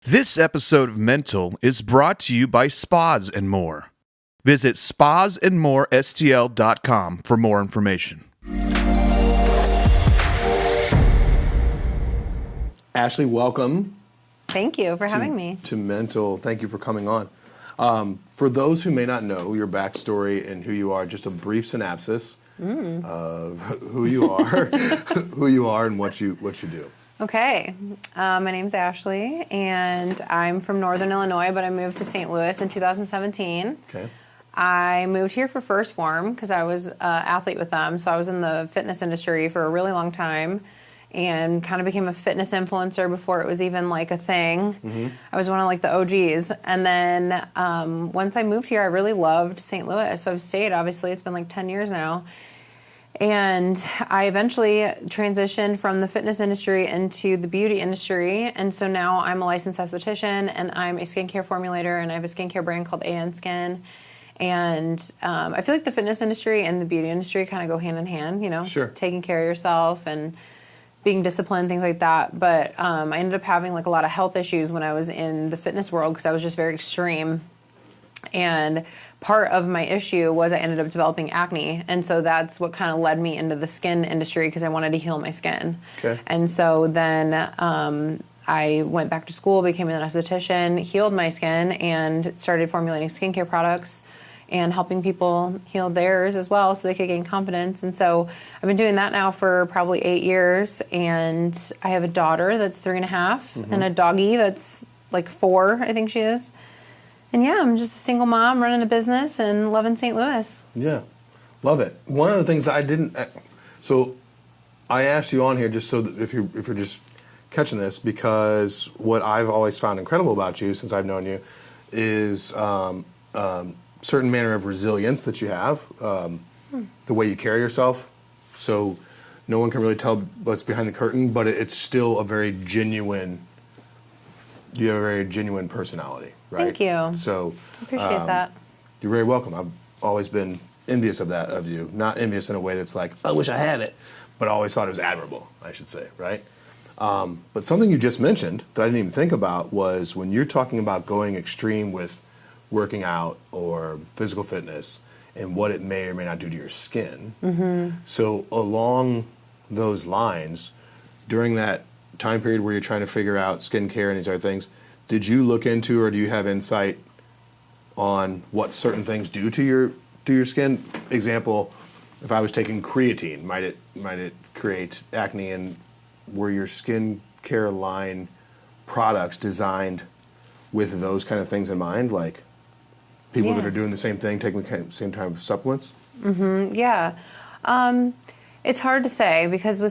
This episode of Mental is brought to you by Spas and More. Visit spasandmorestl.com for more information. Ashley, welcome. Thank you for having me. To Mental. Thank you for coming on. For those who may not know your backstory and who you are, just a brief synopsis of who you are, and what you do. Okay. My name's Ashley, and I'm from Northern Illinois, but I moved to St. Louis in 2017. Okay. I moved here for First Form because I was an athlete with them, so I was in the fitness industry for a really long time and kind of became a fitness influencer before it was even like a thing. Mm-hmm. I was one of like the OGs. And then once I moved here, I really loved St. Louis, so I've stayed. Obviously, it's been like 10 years now. And I eventually transitioned from the fitness industry into the beauty industry. And so now I'm a licensed esthetician and I'm a skincare formulator, and I have a skincare brand called AN Skin. And I feel like the fitness industry and the beauty industry kind of go hand in hand, you know, Sure. Taking care of yourself and being disciplined, things like that. But I ended up having like a lot of health issues when I was in the fitness world because I was just very extreme. And part of my issue was I ended up developing acne. And so that's what kind of led me into the skin industry because I wanted to heal my skin. Okay. And so then I went back to school, became an esthetician, healed my skin, and started formulating skincare products and helping people heal theirs as well so they could gain confidence. And so I've been doing that now for probably 8 years. And I have a daughter that's 3.5 and a doggie that's like 4, I think she is. And yeah, I'm just a single mom running a business and loving St. Louis. Yeah, love it. One of the things that I didn't, so I asked you on here just so that if you're just catching this, because what I've always found incredible about you since I've known you is certain manner of resilience that you have, the way you carry yourself. So no one can really tell what's behind the curtain, but it's still a very genuine. You have a very genuine personality, right? Thank you. So I appreciate that. You're very welcome. I've always been envious of that of you. Not envious in a way that's like, I wish I had it, but I always thought it was admirable, I should say, right? But something you just mentioned that I didn't even think about was when you're talking about going extreme with working out or physical fitness and what it may or may not do to your skin. Mm-hmm. So along those lines, during that time period where you're trying to figure out skincare and these other things, did you look into or do you have insight on what certain things do to your skin? Example, if I was taking creatine, might it create acne, and were your skincare line products designed with those kind of things in mind, like people that are doing the same thing, taking the same type of supplements? Mm-hmm. Yeah. It's hard to say because the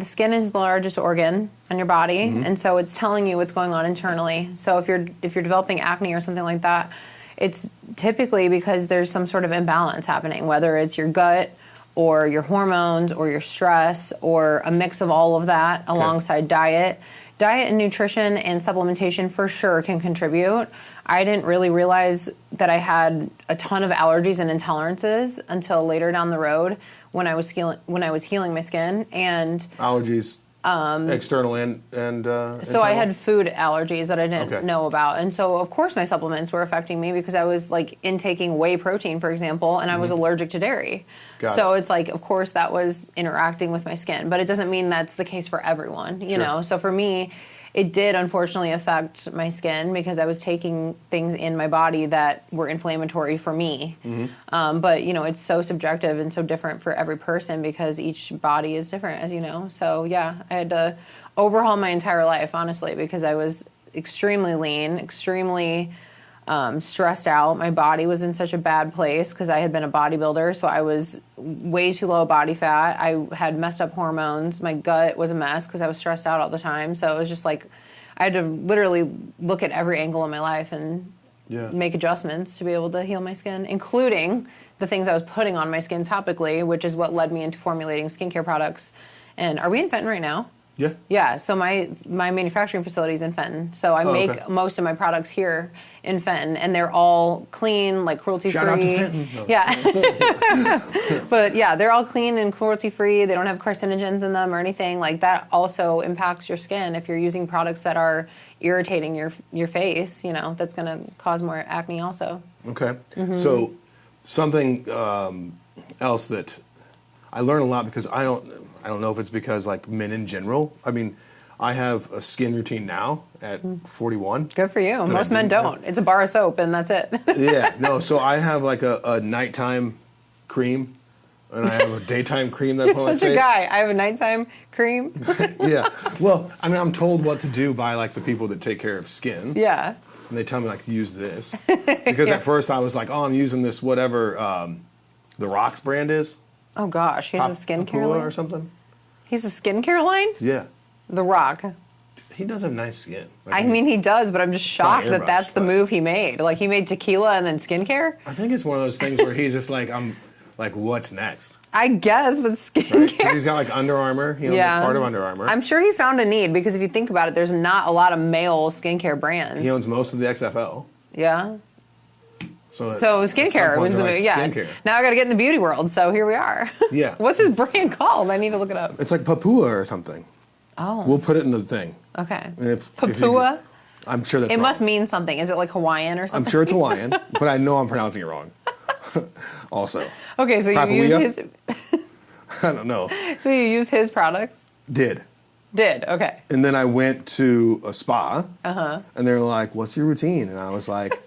skin is the largest organ on your body, and so it's telling you what's going on internally. So if you're developing acne or something like that, it's typically because there's some sort of imbalance happening, whether it's your gut or your hormones or your stress or a mix of all of that alongside diet. Diet and nutrition and supplementation for sure can contribute. I didn't really realize that I had a ton of allergies and intolerances until later down the road when I was healing my skin. And allergies, external and so I had food allergies that I didn't know about, and so of course my supplements were affecting me because I was like intaking whey protein, for example, and I was allergic to dairy. So it's like, of course that was interacting with my skin, but it doesn't mean that's the case for everyone, you know. So for me, it did unfortunately affect my skin because I was taking things in my body that were inflammatory for me. Mm-hmm. But it's so subjective and so different for every person because each body is different, as you know. So yeah, I had to overhaul my entire life, honestly, because I was extremely lean, extremely stressed out. My body was in such a bad place because I had been a bodybuilder, so I was way too low body fat. I had messed up hormones. My gut was a mess because I was stressed out all the time. So it was just like I had to literally look at every angle of my life and make adjustments to be able to heal my skin, including the things I was putting on my skin topically, which is what led me into formulating skincare products. And are we in Fenton right now? Yeah. Yeah, so my manufacturing facility is in Fenton. So I make most of my products here in Fenton, and they're all clean, like cruelty-free. Shout out to Fenton. No. Yeah. But yeah, they're all clean and cruelty-free. They don't have carcinogens in them or anything. Like that also impacts your skin if you're using products that are irritating your face, that's going to cause more acne also. Okay. So something else that I learn a lot, because I don't know if it's because like men in general. I mean, I have a skin routine now at 41. Good for you. Most men don't. It's a bar of soap and that's it. Yeah. No. So I have like a nighttime cream, and I have a daytime cream that I put on my face. Such a guy. I have a nighttime cream. Yeah. Well, I mean, I'm told what to do by like the people that take care of skin. Yeah. And they tell me like, use this, because at first I was like, oh, I'm using this whatever the Rock's brand is. Oh gosh, he's a skincare line or something. He's a skincare line? Yeah. The Rock. He does have nice skin. I mean, he does, but I'm just shocked that that's the move he made. Like, he made tequila and then skincare? I think it's one of those things where he's just like, I'm like, what's next? I guess, with skincare. Right? He's got like Under Armour. He owns part of Under Armour. I'm sure he found a need, because if you think about it, there's not a lot of male skincare brands. He owns most of the XFL. Yeah. So skincare was the move. Yeah. Skincare. Now I got to get in the beauty world, so here we are. Yeah. What's his brand called? I need to look it up. It's like Papua or something. Oh. We'll put it in the thing. Okay. Papua? I'm sure that's It wrong. must mean something. Is it like Hawaiian or something? I'm sure it's Hawaiian, but I know I'm pronouncing it wrong. Also. Okay, so you use his... I don't know. So you use his products? Did, okay. And then I went to a spa, and they're like, what's your routine? And I was like...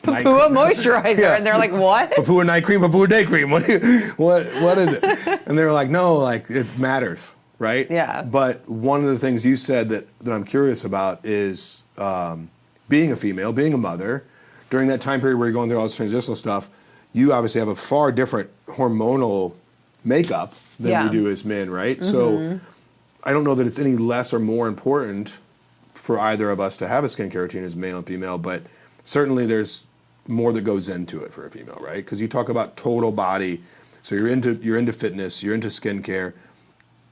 Papua moisturizer. Yeah. And they're like, what? Papua night cream, Papua day cream. What is it? And they were like, no, like, it matters, right? Yeah. But one of the things you said that I'm curious about is being a female, being a mother, during that time period where you're going through all this transitional stuff, you obviously have a far different hormonal makeup than we do as men, right? Mm-hmm. So I don't know that it's any less or more important for either of us to have a skincare routine as male and female, but certainly there's more that goes into it for a female, right? Because you talk about total body, so you're into fitness, you're into skincare.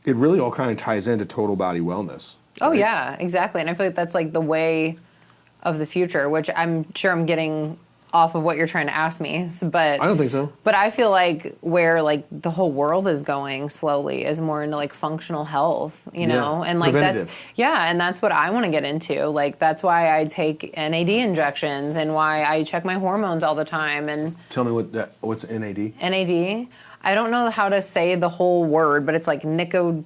It really all kind of ties into total body wellness. Oh, right? Yeah, exactly. And I feel like that's like the way of the future, which I'm sure I'm getting off of what you're trying to ask me, but I don't think so. But I feel like where like the whole world is going slowly is more into like functional health, you know, and like and that's what I want to get into. Like that's why I take NAD injections and why I check my hormones all the time. And tell me what's NAD? NAD. I don't know how to say the whole word, but it's like nicotinamide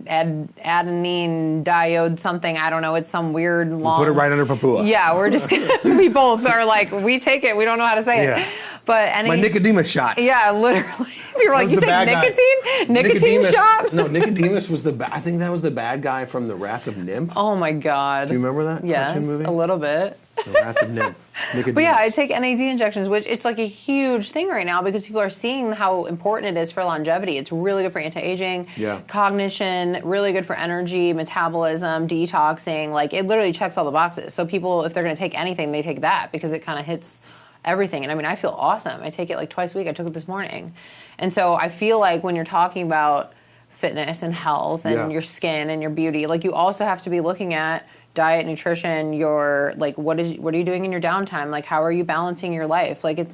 adenine diode something. I don't know. It's some weird long... We'll put it right under Papua. Yeah, we're just gonna... we both are like, we take it. We don't know how to say it. But my Nicodemus shot. Yeah, literally. You were like, you take nicotine? Nicotine shot? No, Nicodemus was I think that was the bad guy from The Rats of Nymph. Oh my God. Do you remember that cartoon movie? Yes, a little bit. The Rats of Nymph. Nicodemus. But yeah, I take NAD injections, which it's like a huge thing right now because people are seeing how important it is for longevity. It's really good for anti-aging, cognition, really good for energy, metabolism, detoxing. Like it literally checks all the boxes. So people, if they're going to take anything, they take that because it kind of hits everything. And I mean, I feel awesome. I take it like twice a week. I took it this morning. And so I feel like when you're talking about fitness and health and your skin and your beauty, like you also have to be looking at diet, nutrition, your like what are you doing in your downtime? Like how are you balancing your life? Like it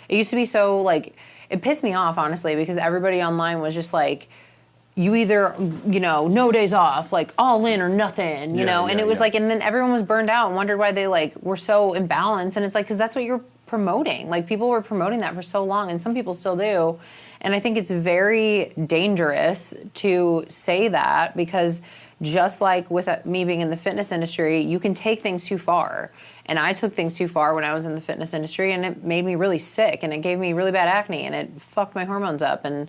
used to be so like it pissed me off honestly because everybody online was just like you either, no days off, like all in or nothing, you know? And it was like, and then everyone was burned out and wondered why they like were so imbalanced. And it's like, cause that's what you're promoting. Like people were promoting that for so long and some people still do. And I think it's very dangerous to say that because just like with me being in the fitness industry, you can take things too far. And I took things too far when I was in the fitness industry and it made me really sick and it gave me really bad acne and it fucked my hormones up. And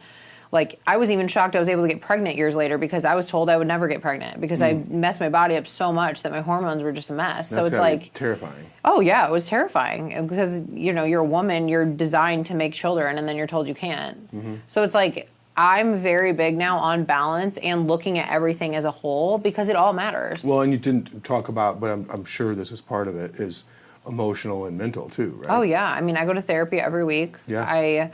like, I was even shocked I was able to get pregnant years later because I was told I would never get pregnant because I messed my body up so much that my hormones were just a mess. So it's like terrifying. Oh yeah, it was terrifying because you're a woman, you're designed to make children and then you're told you can't. Mm-hmm. So it's like I'm very big now on balance and looking at everything as a whole because it all matters. Well, and you didn't talk about, but I'm sure this is part of it, is emotional and mental too, right? Oh yeah, I mean I go to therapy every week. Yeah. I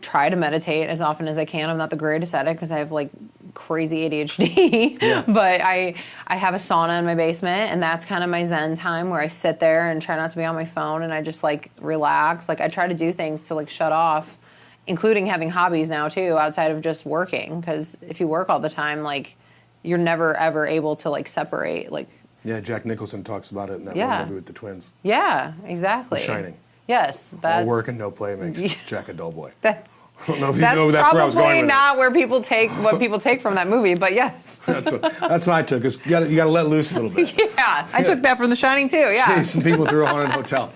try to meditate as often as I can. I'm not the greatest at it because I have like crazy ADHD. Yeah. But I have a sauna in my basement and that's kind of my zen time where I sit there and try not to be on my phone and I just like relax. Like I try to do things to like shut off, including having hobbies now too outside of just working because if you work all the time, like you're never ever able to like separate like Yeah, Jack Nicholson talks about it in that one movie with the twins. Yeah, exactly. The Shining. Yes, all work and no play makes Jack a dull boy. That's I don't know if you know that's where I was going probably with not where people take what people take from that movie, but yes. That's what I took. You got to let loose a little bit. Yeah, I took that from The Shining too. Yeah, chasing people through a haunted hotel.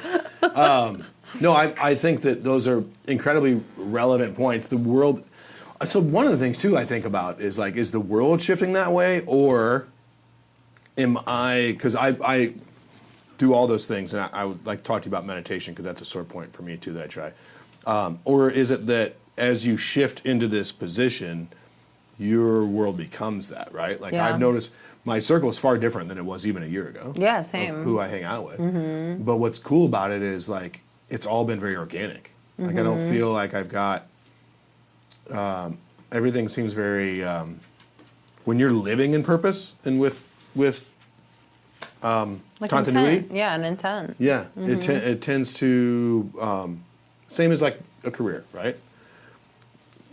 No, I think that those are incredibly relevant points. The world. So one of the things too I think about is like, is the world shifting that way, or am I? Because I do all those things, and I would like to talk to you about meditation because that's a sore point for me too that I try. Or is it that as you shift into this position, your world becomes that, right? Like I've noticed my circle is far different than it was even a year ago. Yeah, same. Of who I hang out with. Mm-hmm. But what's cool about it is like it's all been very organic. Mm-hmm. Like I don't feel like I've got everything seems very when you're living in purpose and with like continuity. Intent. Yeah, an intent. Yeah, it tends to same as like a career, right?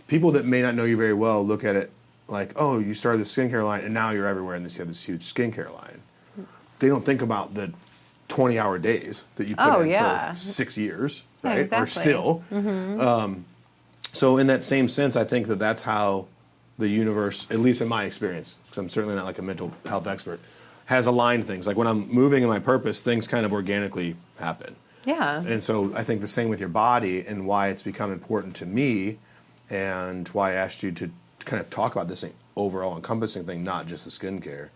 People that may not know you very well look at it like, oh, you started the skincare line and now you're everywhere and you have this huge skincare line. They don't think about the 20-hour days that you put in for 6 years, right? Yeah, exactly. Or still. Mm-hmm. So in that same sense, I think that that's how the universe, at least in my experience, because I'm certainly not like a mental health expert, has aligned things. Like when I'm moving in my purpose, things kind of organically happen. Yeah. And so I think the same with your body, and why it's become important to me, and why I asked you to kind of talk about this overall encompassing thing, not just the skincare,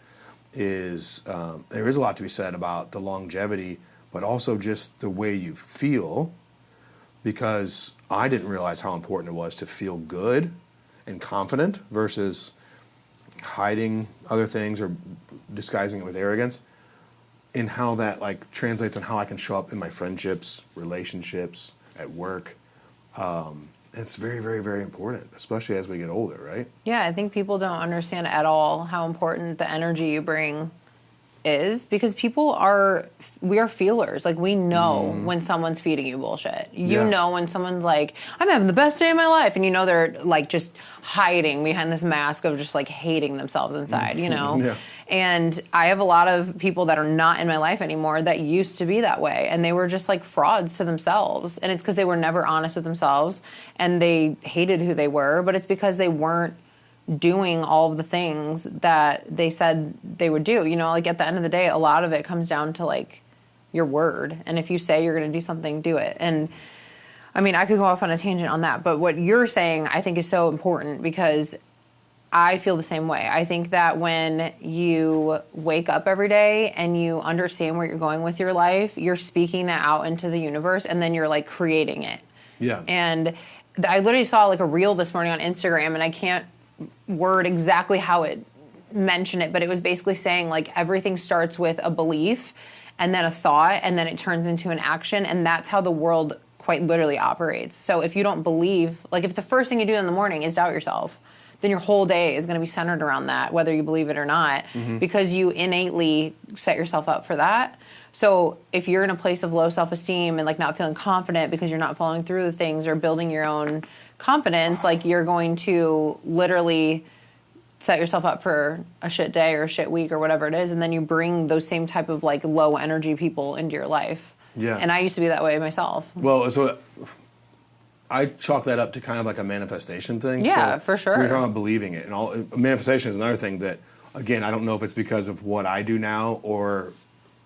is there is a lot to be said about the longevity, but also just the way you feel, because I didn't realize how important it was to feel good and confident versus hiding other things or disguising it with arrogance, and how that like translates on how I can show up in my friendships, relationships, at work. It's very, very, very important, especially as we get older, right? Yeah, I think people don't understand at all how important the energy you bring is, because we are feelers. Like we know when someone's feeding you bullshit. You know when someone's like, I'm having the best day of my life, and you know they're like just hiding behind this mask of just like hating themselves inside, you know? Yeah. And I have a lot of people that are not in my life anymore that used to be that way, and they were just like frauds to themselves. And it's because they were never honest with themselves and they hated who they were, but it's because they weren't doing all of the things that they said they would do. You know, like at the end of the day, a lot of it comes down to like your word. And if you say you're going to do something, do it. And I mean, I could go off on a tangent on that, but what you're saying I think is so important, because I feel the same way. I think that when you wake up every day and you understand where you're going with your life, you're speaking that out into the universe, and then you're like creating it. Yeah. And I literally saw like a reel this morning on Instagram, and I can't word exactly how it mentioned it, but it was basically saying like everything starts with a belief and then a thought, and then it turns into an action, and that's how the world quite literally operates. So if you don't believe, like if the first thing you do in the morning is doubt yourself, then your whole day is going to be centered around that, whether you believe it or not, because you innately set yourself up for that. So if you're in a place of low self-esteem and like not feeling confident because you're not following through with things or building your own confidence, like you're going to literally set yourself up for a shit day or a shit week or whatever it is, and then you bring those same type of like low energy people into your life. Yeah. And I used to be that way myself. Well, so I chalk that up to kind of like a manifestation thing. Yeah, so for sure. We're talking about believing it, and all manifestation is another thing that, again, I don't know if it's because of what I do now or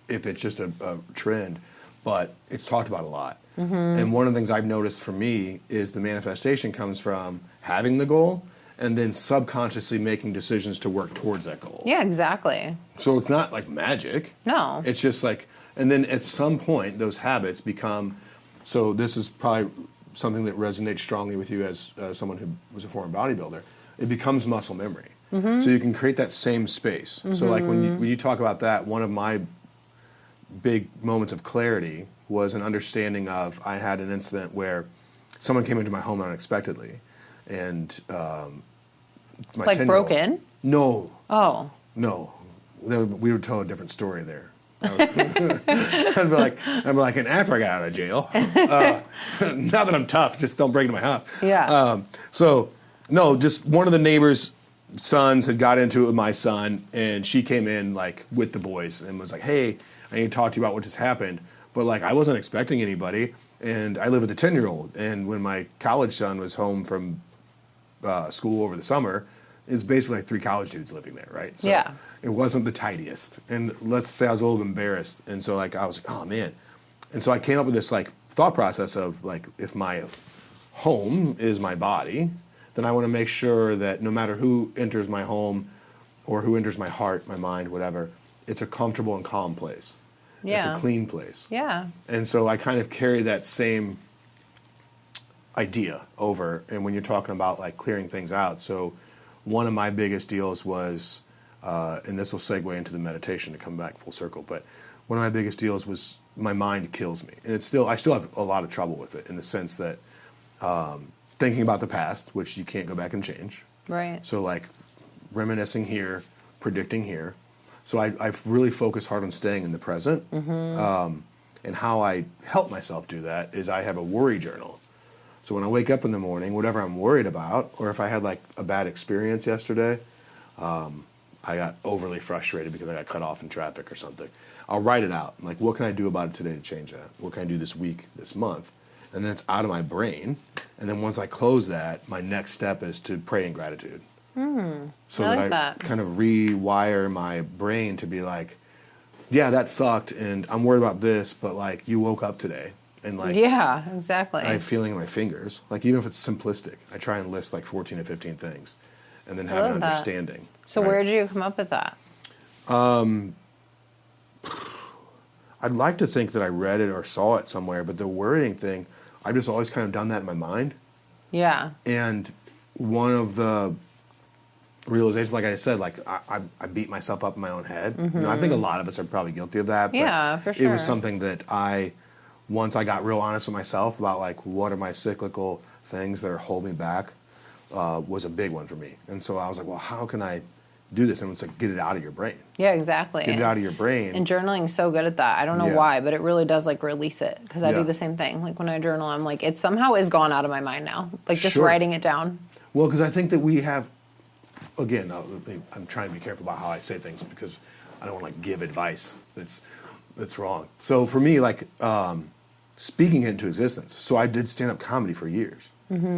if it's just a trend, but it's talked about a lot. And one of the things I've noticed for me is the manifestation comes from having the goal and then subconsciously making decisions to work towards that goal. Yeah, exactly. So it's not like magic. No. It's just like, and then at some point those habits become, so this is probably something that resonates strongly with you as someone who was a former bodybuilder, it becomes muscle memory. So you can create that same space. So like when you talk about that, one of my big moments of clarity was an understanding of, I had an incident where someone came into my home unexpectedly, and my Like broke in? No. Oh. No. We would tell a different story there. I'd be like, and after I got out of jail, not that I'm tough, just don't break into my house. Yeah. So, no, just one of the neighbors sons had got into it with my son, and she came in like with the boys and was like, "Hey, I need to talk to you about what just happened." But like, I wasn't expecting anybody, and I live with a 10-year-old. And when my college son was home from school over the summer, it's basically like 3 college dudes living there, right? So yeah. it wasn't the tidiest, and let's say I was a little embarrassed, and so like I was like, "Oh man," and so I came up with this like thought process of like, if my home is my body, then I want to make sure that no matter who enters my home or who enters my heart, my mind, whatever, it's a comfortable and calm place. Yeah. It's a clean place. Yeah. And so I kind of carry that same idea over, and when you're talking about like clearing things out. So one of my biggest deals was, and this will segue into the meditation to come back full circle, but one of my biggest deals was my mind kills me. And I still have a lot of trouble with it in the sense that thinking about the past, which you can't go back and change. Right. So like reminiscing here, predicting here. So I've really focused hard on staying in the present. And how I help myself do that is I have a worry journal. So when I wake up in the morning, whatever I'm worried about, or if I had like a bad experience yesterday, I got overly frustrated because I got cut off in traffic or something, I'll write it out. I'm like, what can I do about it today to change that? What can I do this week, this month? And then it's out of my brain. And then once I close that, my next step is to pray in gratitude. So I like that I that. kind of rewire my brain to be like, yeah, that sucked, and I'm worried about this, but like you woke up today, and like Yeah, exactly. I have feeling in my fingers. Like even if it's simplistic, I try and list like 14 or 15 things, and then have an love that. understanding. So right? where did you come up with that? I'd like to think that I read it or saw it somewhere, but the worrying thing, I've just always kind of done that in my mind. Yeah. And one of the realizations, like I said, like I beat myself up in my own head. You know, I think a lot of us are probably guilty of that. But Yeah, for It was sure. something that once I got real honest with myself about like what are my cyclical things that are holding me back, was a big one for me. And so I was like, well, how can I do this? And it's like, get it out of your brain. Yeah, exactly. Get it out of your brain. And journaling's so good at that. I don't know Yeah. why, but it really does like release it. Because I Yeah. do the same thing. Like when I journal, I'm like, it somehow is gone out of my mind now. Like just Sure. writing it down. Well, because I think that we have, again, I'm trying to be careful about how I say things because I don't want to like give advice that's wrong. So for me, like speaking it into existence. So I did stand-up comedy for years.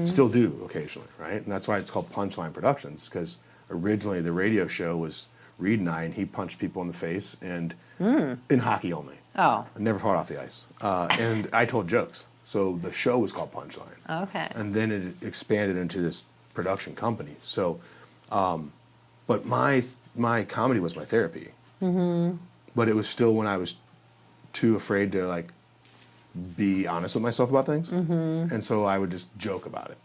Still do occasionally, right? And that's why it's called Punchline Productions, because originally the radio show was Reed and I, and he punched people in the face, and in hockey only. Oh, I never fought off the ice. And I told jokes. So the show was called Punchline. okay. And then it expanded into this production company. So, but my comedy was my therapy. But it was still when I was too afraid to like be honest with myself about things. And so I would just joke about it.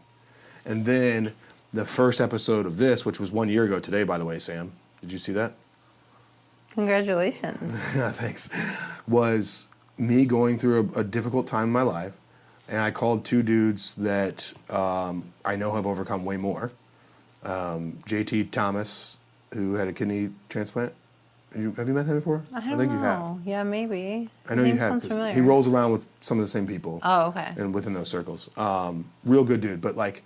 And then the first episode of this, which was 1 year ago today, by the way, Sam, did you see that? Congratulations. Thanks. Was me going through a difficult time in my life, and I called 2 dudes that I know have overcome way more. JT Thomas, who had a kidney transplant. Have you met him before? I don't think know. you have. Yeah, maybe. I know His you name have. sounds 'Cause familiar. he rolls around with some of the same people. Oh, okay. And within those circles. Real good dude, but like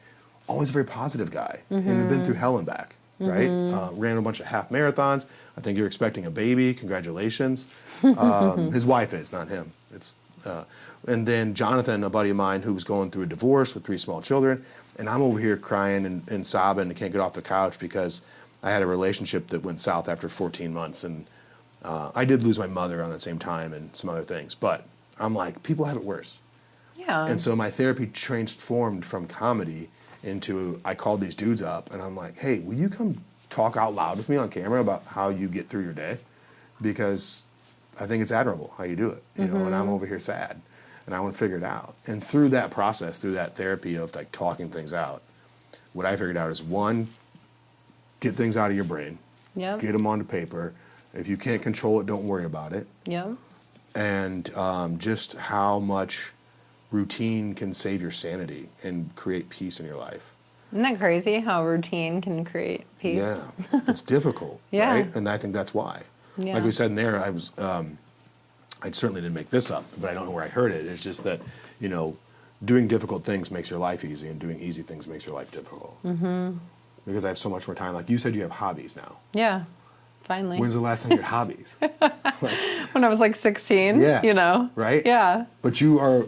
always a very positive guy. And had been through hell and back, right? Ran a bunch of half marathons. I think you're expecting a baby. Congratulations. His wife is, not him. And then Jonathan, a buddy of mine who was going through a divorce with 3 small children. And I'm over here crying and sobbing and can't get off the couch because I had a relationship that went south after 14 months. And I did lose my mother on the same time and some other things. But I'm like, people have it worse. Yeah. And so my therapy transformed from comedy into, I called these dudes up and I'm like, hey, will you come talk out loud with me on camera about how you get through your day? Because I think it's admirable how you do it, you know, and I'm over here sad and I want to figure it out. And through that process, through that therapy of like talking things out, what I figured out is 1, get things out of your brain, Yep. get them onto paper. If you can't control it, don't worry about it. Yep. And just how much routine can save your sanity and create peace in your life. Isn't that crazy how routine can create peace? Yeah, it's difficult, Yeah. right? And I think that's why. Yeah. Like we said in there, I certainly didn't make this up, but I don't know where I heard it. It's just that, you know, doing difficult things makes your life easy, and doing easy things makes your life difficult. because I have so much more time. Like you said, you have hobbies now. Yeah, finally. When's the last time you had hobbies? When I was like 16, yeah. you know? Right? Yeah. But you are,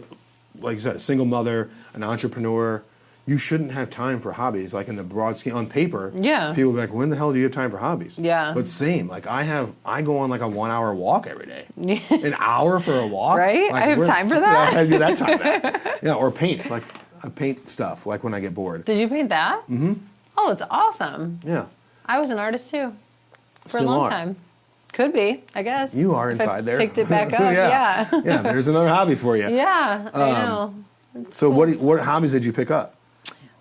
like you said, a single mother, an entrepreneur. You shouldn't have time for hobbies, like in the broad scheme. On paper, people will be like, when the hell do you have time for hobbies? Yeah. But same, like I go on like a 1 hour walk every day. An hour for a walk? Right? Like, I have time for that? Yeah, I do that time back. Yeah, or paint. Like I paint stuff, like when I get bored. Did you paint that? Mm-hmm. Oh, it's awesome. Yeah. I was an artist too. For Still a long are. time. Could be, I guess. You are if inside I there. Picked it back up, yeah. Yeah, there's another hobby for you. Yeah, I know. So what hobbies did you pick up?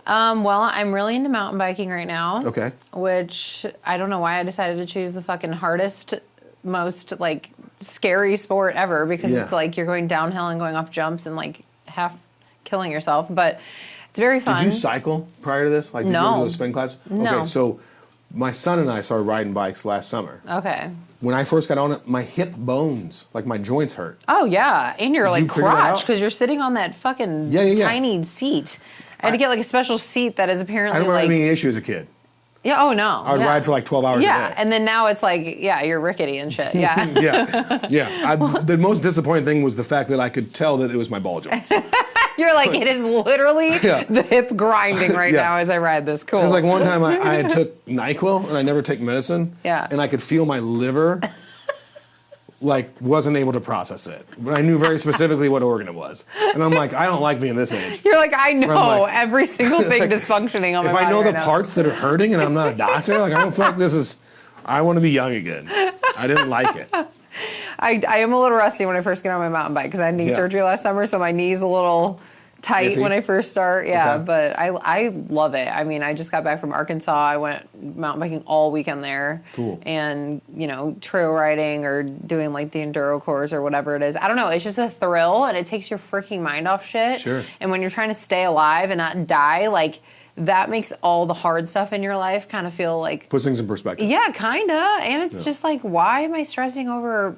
Well, I'm really into mountain biking right now. Okay. Which, I don't know why I decided to choose the fucking hardest, most, like, scary sport ever. Because it's like you're going downhill and going off jumps and, like, half killing yourself. But it's very fun. Did you cycle prior to this? Like, did you go to those spin classes? No. Okay, so my son and I started riding bikes last summer. Okay. When I first got on it, my hip bones, like my joints hurt. Oh, yeah. And your, like, you figure that crotch, out? because you're sitting on that fucking tiny seat. I had to get, like, a special seat that is apparently, I don't remember like... having any issue as a kid. Yeah, oh, no. I would ride for, like, 12 hours a day. Yeah, and then now it's like, yeah, you're rickety and shit. Yeah. Yeah. The most disappointing thing was the fact that I could tell that it was my ball joints. You're like, it is literally the hip grinding right now as I ride this. Cool. It was like one time I had took NyQuil, and I never take medicine. Yeah. And I could feel my liver, like, wasn't able to process it. But I knew very specifically what organ it was. And I'm like, I don't like being this age. You're like, I know like, every single thing dysfunctioning on my body. If I know right the now. parts that are hurting and I'm not a doctor, like, I don't feel like this is, I want to be young again. I didn't like it. I am a little rusty when I first get on my mountain bike because I had knee surgery last summer, so my knee's a little tight when I first start. Yeah, Okay. but I love it. I mean, I just got back from Arkansas. I went mountain biking all weekend there. Cool. And, you know, trail riding or doing like the enduro course or whatever it is. I don't know. It's just a thrill and it takes your freaking mind off shit. Sure. And when you're trying to stay alive and not die, like that makes all the hard stuff in your life kind of feel like... Puts things in perspective. Yeah, kind of. And it's just like, why am I stressing over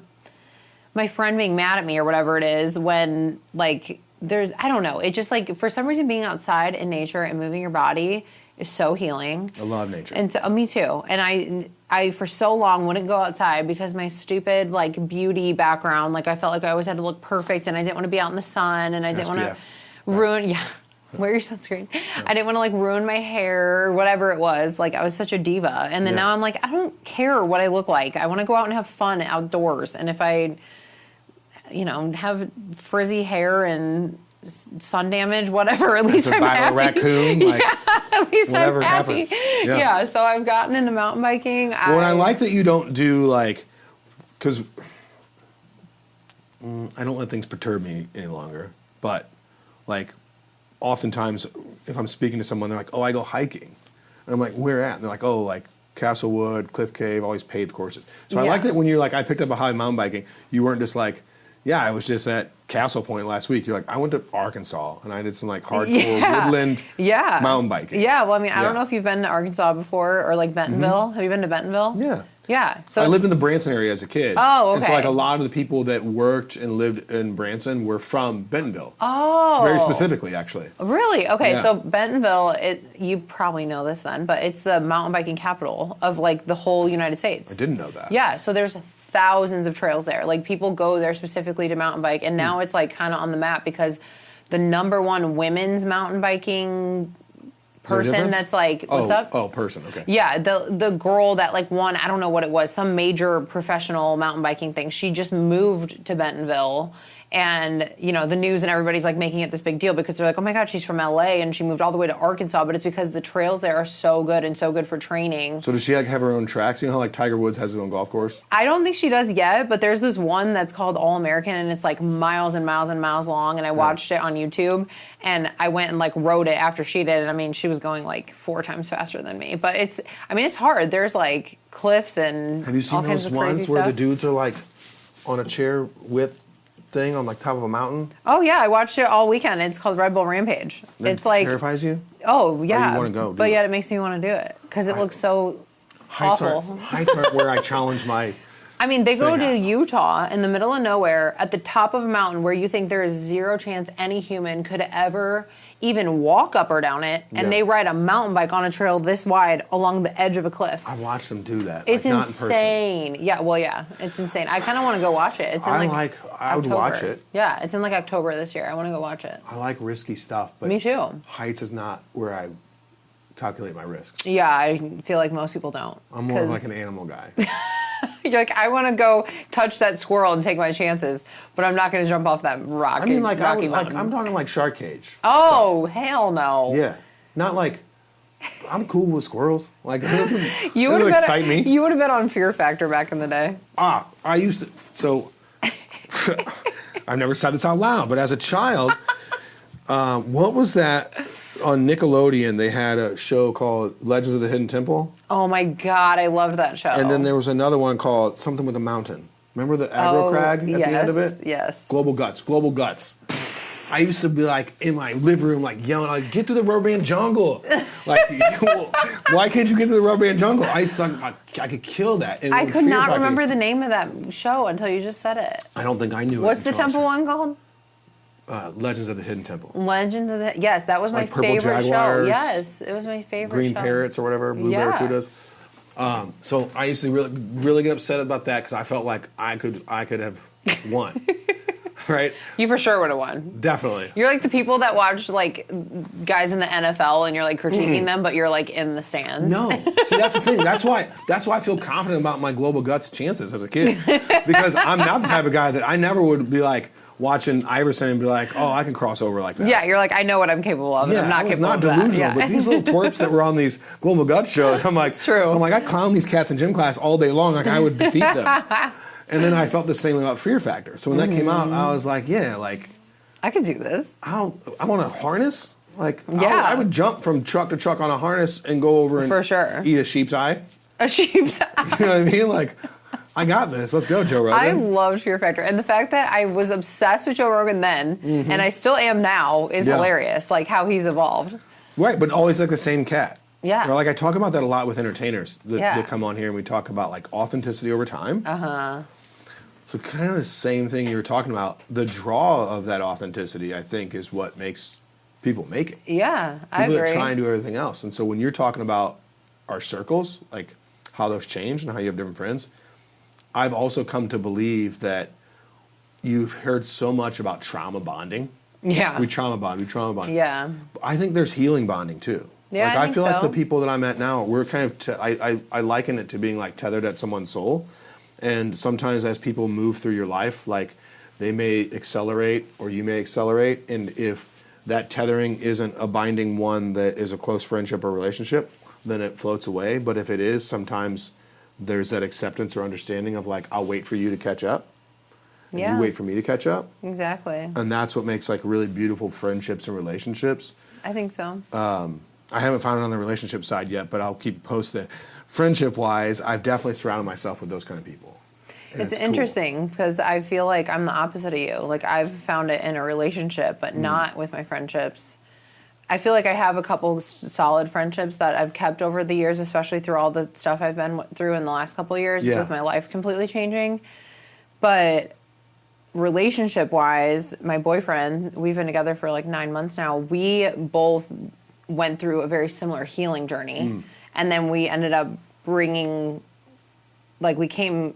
my friend being mad at me or whatever it is when, like, there's, I don't know. It just, like, for some reason being outside in nature and moving your body is so healing. I love nature. And so, me too. And I for so long wouldn't go outside because my stupid, like, beauty background, like, I felt like I always had to look perfect and I didn't want to be out in the sun and I didn't want to ruin, wear your sunscreen. Yeah. I didn't want to, like, ruin my hair or whatever it was. Like, I was such a diva. And then now I'm like, I don't care what I look like. I want to go out and have fun outdoors. And if I, you know, have frizzy hair and sun damage, whatever, at least I'm happy. A raccoon, like, at least I'm happy. Happens. Yeah, so I've gotten into mountain biking. Well, I like that you don't do, like, because I don't let things perturb me any longer. But, like, oftentimes, if I'm speaking to someone, they're like, oh, I go hiking. And I'm like, where at? And they're like, oh, like, Castlewood, Cliff Cave, always paved courses. So I like that when you're like, I picked up a hobby mountain biking, you weren't just like, yeah, I was just at Castle Point last week. You're like, I went to Arkansas and I did some like hardcore woodland mountain biking. Yeah, well, I mean, I don't know if you've been to Arkansas before or like Bentonville. Have you been to Bentonville? Yeah. Yeah. So I lived in the Branson area as a kid. Oh, okay. And so like a lot of the people that worked and lived in Branson were from Bentonville. Oh. Very specifically, actually. Really? Okay, Yeah. so Bentonville, you probably know this then, but it's the mountain biking capital of like the whole United States. I didn't know that. Yeah, so there's thousands of trails there. Like people go there specifically to mountain bike, and now it's like kind of on the map because the #1 women's mountain biking person that's like, what's up? Oh, person, okay. Yeah, the girl that like won, I don't know what it was, some major professional mountain biking thing. She just moved to Bentonville. And, you know, the news and everybody's like making it this big deal because they're like, oh my God, she's from LA and she moved all the way to Arkansas. But it's because the trails there are so good and so good for training. So does she like have her own tracks? You know how like Tiger Woods has his own golf course? I don't think she does yet, but there's this one that's called All American and it's like miles and miles and miles long. And I watched it on YouTube and I went and like rode it after she did. And I mean, she was going like 4 times faster than me. But it's hard. There's like cliffs and have you seen all kinds those of crazy ones where stuff. the dudes are like on a chair with thing on like top of a mountain? Oh yeah, I watched it all weekend. It's called Red Bull Rampage. It's like terrifies you? Oh yeah, you want to go? But yet it makes me want to do it because it looks so awful. Heights aren't where I challenge my I mean, they go to happened. Utah in the middle of nowhere at the top of a mountain where you think there is zero chance any human could ever even walk up or down it, and they ride a mountain bike on a trail this wide along the edge of a cliff. I've watched them do that. It's like, insane. Not in person. Yeah, it's insane. I kind of want to go watch it. It's in I would watch it. Yeah, it's in like October this year. I want to go watch it. I like risky stuff, but Me too. heights is not where I calculate my risks. Yeah, I feel like most people don't. I'm more of like an animal guy. You're like, I want to go touch that squirrel and take my chances, but I'm not going to jump off that rocky, I mean, like, rocky mountain. I'm talking like shark cage. Oh, hell no. Yeah. Not like, I'm cool with squirrels. Like, it doesn't, You it doesn't would have excite me. You would have been on Fear Factor back in the day. I used to, so, I've never said this out loud, but as a child, what was that on Nickelodeon? They had a show called Legends of the Hidden Temple. Oh my God, I loved that show. And then there was another one called something with a mountain. Remember the aggro crag at the end of it? Yes. Global guts. I used to be like in my living room, like yelling, like, "Get to the rubber band jungle!" Like, why can't you get to the rubber band jungle? I used to talk about I could kill that. And I could Fear not Factor, remember the name of that show until you just said it. I don't think I knew it. What's the until I temple one called? Legends of the Hidden Temple. Legends of the... Yes, that was my Like purple favorite show. jaguars, Yes, it was my favorite Green show. parrots or whatever, blue Yeah. barracudas. So I used to really get upset about that because I felt like I could have won. Right? You for sure would have won. Definitely. You're like the people that watch like guys in the NFL and you're like critiquing them, but you're like in the stands. No. See, that's the thing. That's why I feel confident about my global guts chances as a kid. Because I'm not the type of guy that I never would be like watching Iverson and be like, oh, I can cross over like that. Yeah, you're like, I know what I'm capable of, and I'm not capable of that. delusional, Yeah. but these little twerps that were on these global guts shows, I'm like, It's true. I'm like, I clown these cats in gym class all day long, like I would defeat them. And then I felt the same about Fear Factor. So when that came out, I was like, yeah, like, I could do this. I want a harness. Like, Yeah. I would jump from truck to truck on a harness and go over and For sure. eat a sheep's eye. A sheep's eye. You know what I mean? Like, I got this. Let's go, Joe Rogan. I loved Fear Factor. And the fact that I was obsessed with Joe Rogan then, and I still am now, is hilarious. Like, how he's evolved. Right, but always like the same cat. Yeah. Or like I talk about that a lot with entertainers that come on here and we talk about like authenticity over time. Uh-huh. So kind of the same thing you were talking about. The draw of that authenticity, I think, is what makes people make it. Yeah, I People agree. that try and do everything else. And so when you're talking about our circles, like how those change and how you have different friends, I've also come to believe that you've heard so much about trauma bonding. Yeah. We trauma bond. Yeah. I think there's healing bonding too. Yeah, like I I think feel like so. the people that I'm at now, we're kind of I liken it to being like tethered at someone's soul. And sometimes as people move through your life, like they may accelerate or you may accelerate, and if that tethering isn't a binding one that is a close friendship or relationship, then it floats away. But if it is, sometimes there's that acceptance or understanding of like, I'll wait for you to catch up. And Yeah. you wait for me to catch up. Exactly. And that's what makes like really beautiful friendships and relationships. I think so. I haven't found it on the relationship side yet, but I'll keep posted. Friendship-wise, I've definitely surrounded myself with those kind of people. And It's cool. interesting because I feel like I'm the opposite of you. Like I've found it in a relationship, but not with my friendships. I feel like I have a couple solid friendships that I've kept over the years, especially through all the stuff I've been through in the last couple of years with my life completely changing. But relationship-wise, my boyfriend, we've been together for like 9 months now. We both went through a very similar healing journey. And then we ended up bringing, like we came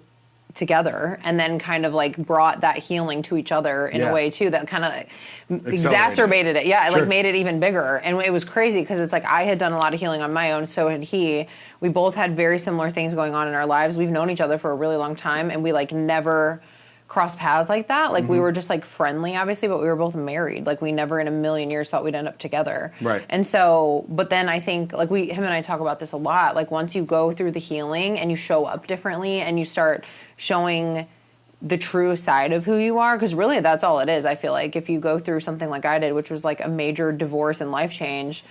together and then kind of like brought that healing to each other in a way too that kind of exacerbated it. Yeah, it like made it even bigger. And it was crazy because it's like I had done a lot of healing on my own, so had he. We both had very similar things going on in our lives. We've known each other for a really long time and we like never crossed paths like that. Like we were just like friendly obviously, but we were both married. Like we never in a million years thought we'd end up together. Right. And so, but then I think like him and I talk about this a lot. Like once you go through the healing and you show up differently and you start showing the true side of who you are, because really that's all it is. I feel like if you go through something like I did, which was like a major divorce and life change,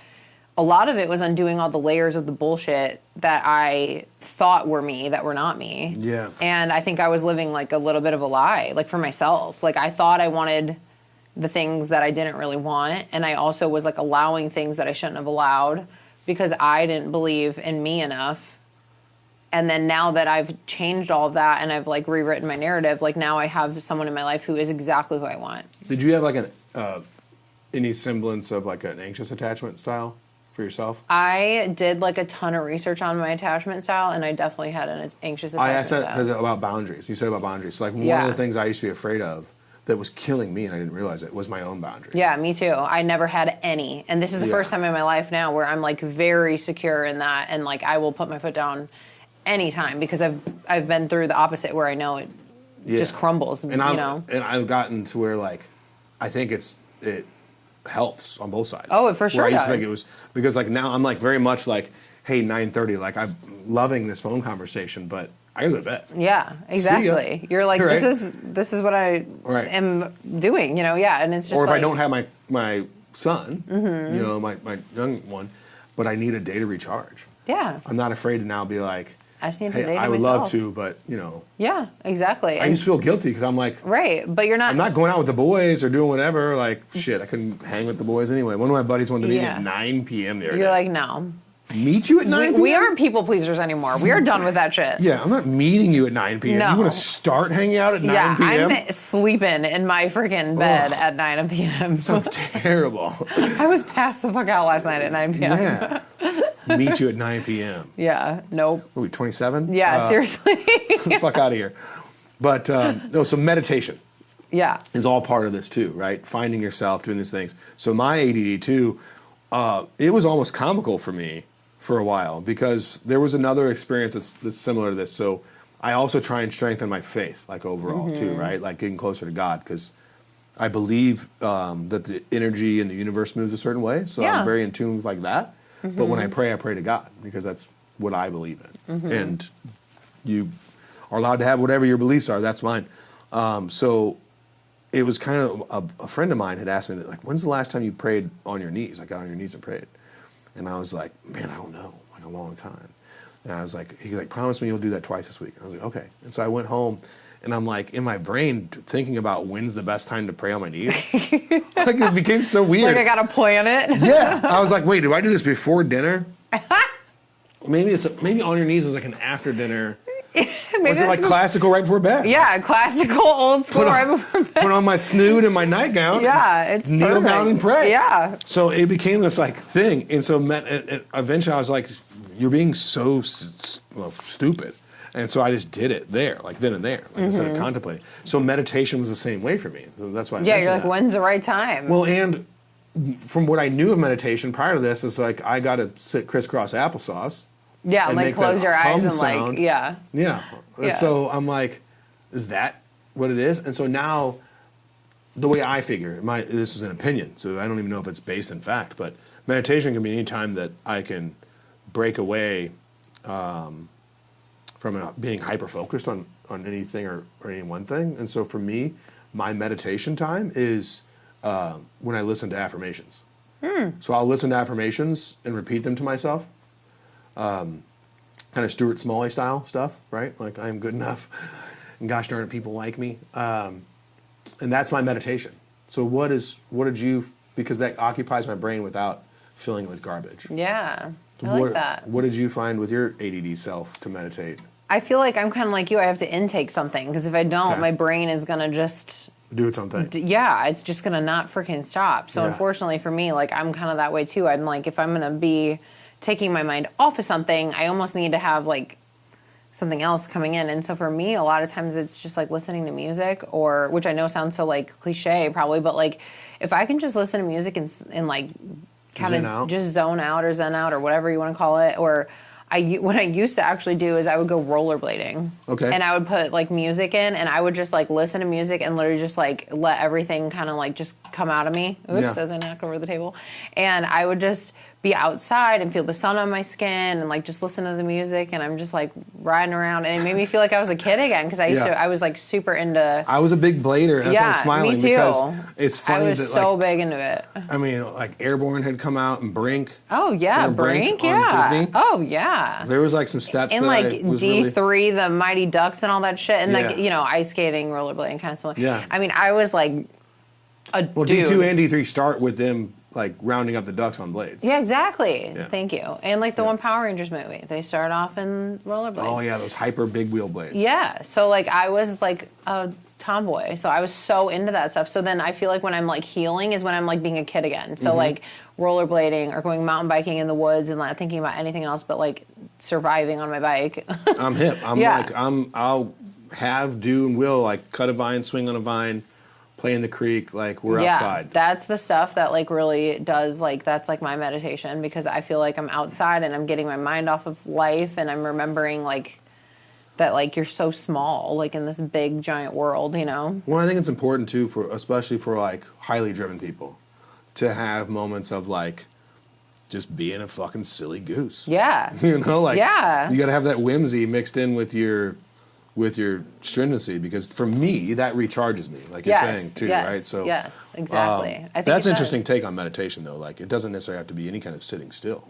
a lot of it was undoing all the layers of the bullshit that I thought were me that were not me. Yeah. And I think I was living like a little bit of a lie, like for myself. Like I thought I wanted the things that I didn't really want. And I also was like allowing things that I shouldn't have allowed because I didn't believe in me enough And then now that I've changed all of that and I've like rewritten my narrative, like now I have someone in my life who is exactly who I want. Did you have like any semblance of like an anxious attachment style for yourself? I did like a ton of research on my attachment style, and I definitely had an anxious attachment I asked that style. about boundaries. You said about boundaries. So like one of the things I used to be afraid of that was killing me, and I didn't realize it, was my own boundaries. Yeah, me too. I never had any. And this is the first time in my life now where I'm like very secure in that, and like I will put my foot down anytime, because I've been through the opposite where I know it just crumbles, and you know. And I've gotten to where like I think it helps on both sides. Oh, it for sure where I used does. to think it was, because like now I'm like very much like, hey, 9:30, like I'm loving this phone conversation, but I gotta go to bed. Yeah, exactly. You're like, right? this is what I am doing, you know. Yeah, and it's just or if like, I don't have my son, you know, my young one, but I need a day to recharge. Yeah, I'm not afraid to now be like, I just need hey, a day to I would myself. love to, but you know. Yeah, exactly. I used to feel guilty because I'm like, right, but you're not. I'm not going out with the boys or doing whatever. Like, shit, I couldn't hang with the boys anyway. One of my buddies wanted to meet me at 9 p.m. the other day. You're like, no. Meet you at 9 p.m.? We aren't people pleasers anymore. We are done with that shit. Yeah, I'm not meeting you at 9 p.m. No. You want to start hanging out at 9 p.m.? I'm sleeping in my freaking bed at 9 p.m. Sounds terrible. I was passed the fuck out last night at 9 p.m. Yeah. Meet you at 9 p.m. Yeah, nope. What are we, 27? Yeah, seriously. Get the fuck out of here. But, no, so meditation Yeah. is all part of this too, right? Finding yourself, doing these things. So my ADD too, it was almost comical for me for a while, because there was another experience that's similar to this. So I also try and strengthen my faith, like overall too, right? Like getting closer to God, because I believe that the energy in the universe moves a certain way. So I'm very in tune with like that. But when I pray to God, because that's what I believe in. And you are allowed to have whatever your beliefs are. That's mine. So it was kind of a friend of mine had asked me, like, when's the last time you prayed on your knees? Like, got on your knees and prayed. And I was like, man, I don't know. Like, a long time. And I was like, he like, promise me you'll do that twice this week. I was like, okay. And so I went home, and I'm like, in my brain, thinking about when's the best time to pray on my knees. Like, it became so weird. Like I gotta plan it. Yeah. I was like, wait, do I do this before dinner? Maybe on your knees is like an after dinner. Maybe it's like classical right before bed. Yeah, classical old school right before bed. Put on my snood and my nightgown. Yeah, it's kneel perfect. down and pray. Yeah. So it became this like thing, and so eventually I was like, "You're being so stupid," and so I just did it there, like then and there, like instead of contemplating. So meditation was the same way for me. So that's why. I Yeah, you're like, that. when's the right time? Well, and from what I knew of meditation prior to this, is like I got to sit crisscross applesauce. Yeah, and like make close that your eyes hum and sound. like, yeah. Yeah. And so I'm like, is that what it is? And so now, the way I figure, this is an opinion, so I don't even know if it's based in fact, but meditation can be any time that I can break away from being hyper-focused on anything or any one thing. And so for me, my meditation time is when I listen to affirmations. So I'll listen to affirmations and repeat them to myself. Kind of Stuart Smalley style stuff, right? Like, I am good enough, and gosh darn it, people like me. And that's my meditation. So what did you, because that occupies my brain without filling it with garbage. Yeah, I like that. What did you find with your ADD self to meditate? I feel like I'm kind of like you. I have to intake something, because if I don't, my brain is going to just... Do its own thing. Yeah, it's just going to not freaking stop. So unfortunately for me, like, I'm kind of that way too. I'm like, if I'm going to be taking my mind off of something, I almost need to have like something else coming in. And so for me, a lot of times it's just like listening to music, or, which I know sounds so like cliche probably, but like if I can just listen to music and like kind of just zone out or zen out or whatever you want to call it, or what I used to actually do is I would go rollerblading. Okay. And I would put like music in, and I would just like listen to music and literally just like let everything kind of like just come out of me. Oops, as I knocked over the table. And I would just be outside and feel the sun on my skin and like just listen to the music, and I'm just like riding around, and it made me feel like I was a kid again, because I was like super into... I was a big blader, and that's why I'm smiling. Me too. Because it's funny. I was so big into it. I mean, like Airborne had come out, and Brink. Oh yeah, Brink, yeah. Disney. Oh yeah. There was like some steps and that like I was D3, the Mighty Ducks and all that shit, and like, you know, ice skating, rollerblading, kind of stuff. Yeah. I mean, I was like a Well, dude. D2 and D3 start with them like rounding up the ducks on blades. Yeah, exactly. Yeah. Thank you. And like the one Power Rangers movie, they start off in rollerblades. Oh yeah, those hyper big wheel blades. Yeah. So like I was like a tomboy, so I was so into that stuff. So then I feel like when I'm like healing is when I'm like being a kid again. So like rollerblading or going mountain biking in the woods and not thinking about anything else but like surviving on my bike. I'm hip. Yeah. I'll have, do, and will like cut a vine, swing on a vine, play in the creek, like we're outside. That's the stuff that like really does like that's like my meditation because I feel like I'm outside and I'm getting my mind off of life and I'm remembering like that like you're so small like in this big giant world, you know. Well, I think it's important too for especially for like highly driven people to have moments of like just being a fucking silly goose. Yeah. You know, like yeah. You got to have that whimsy mixed in with your stringency because for me that recharges me like you're saying too, right? So yes, exactly. I think that's an interesting take on meditation though. Like it doesn't necessarily have to be any kind of sitting still.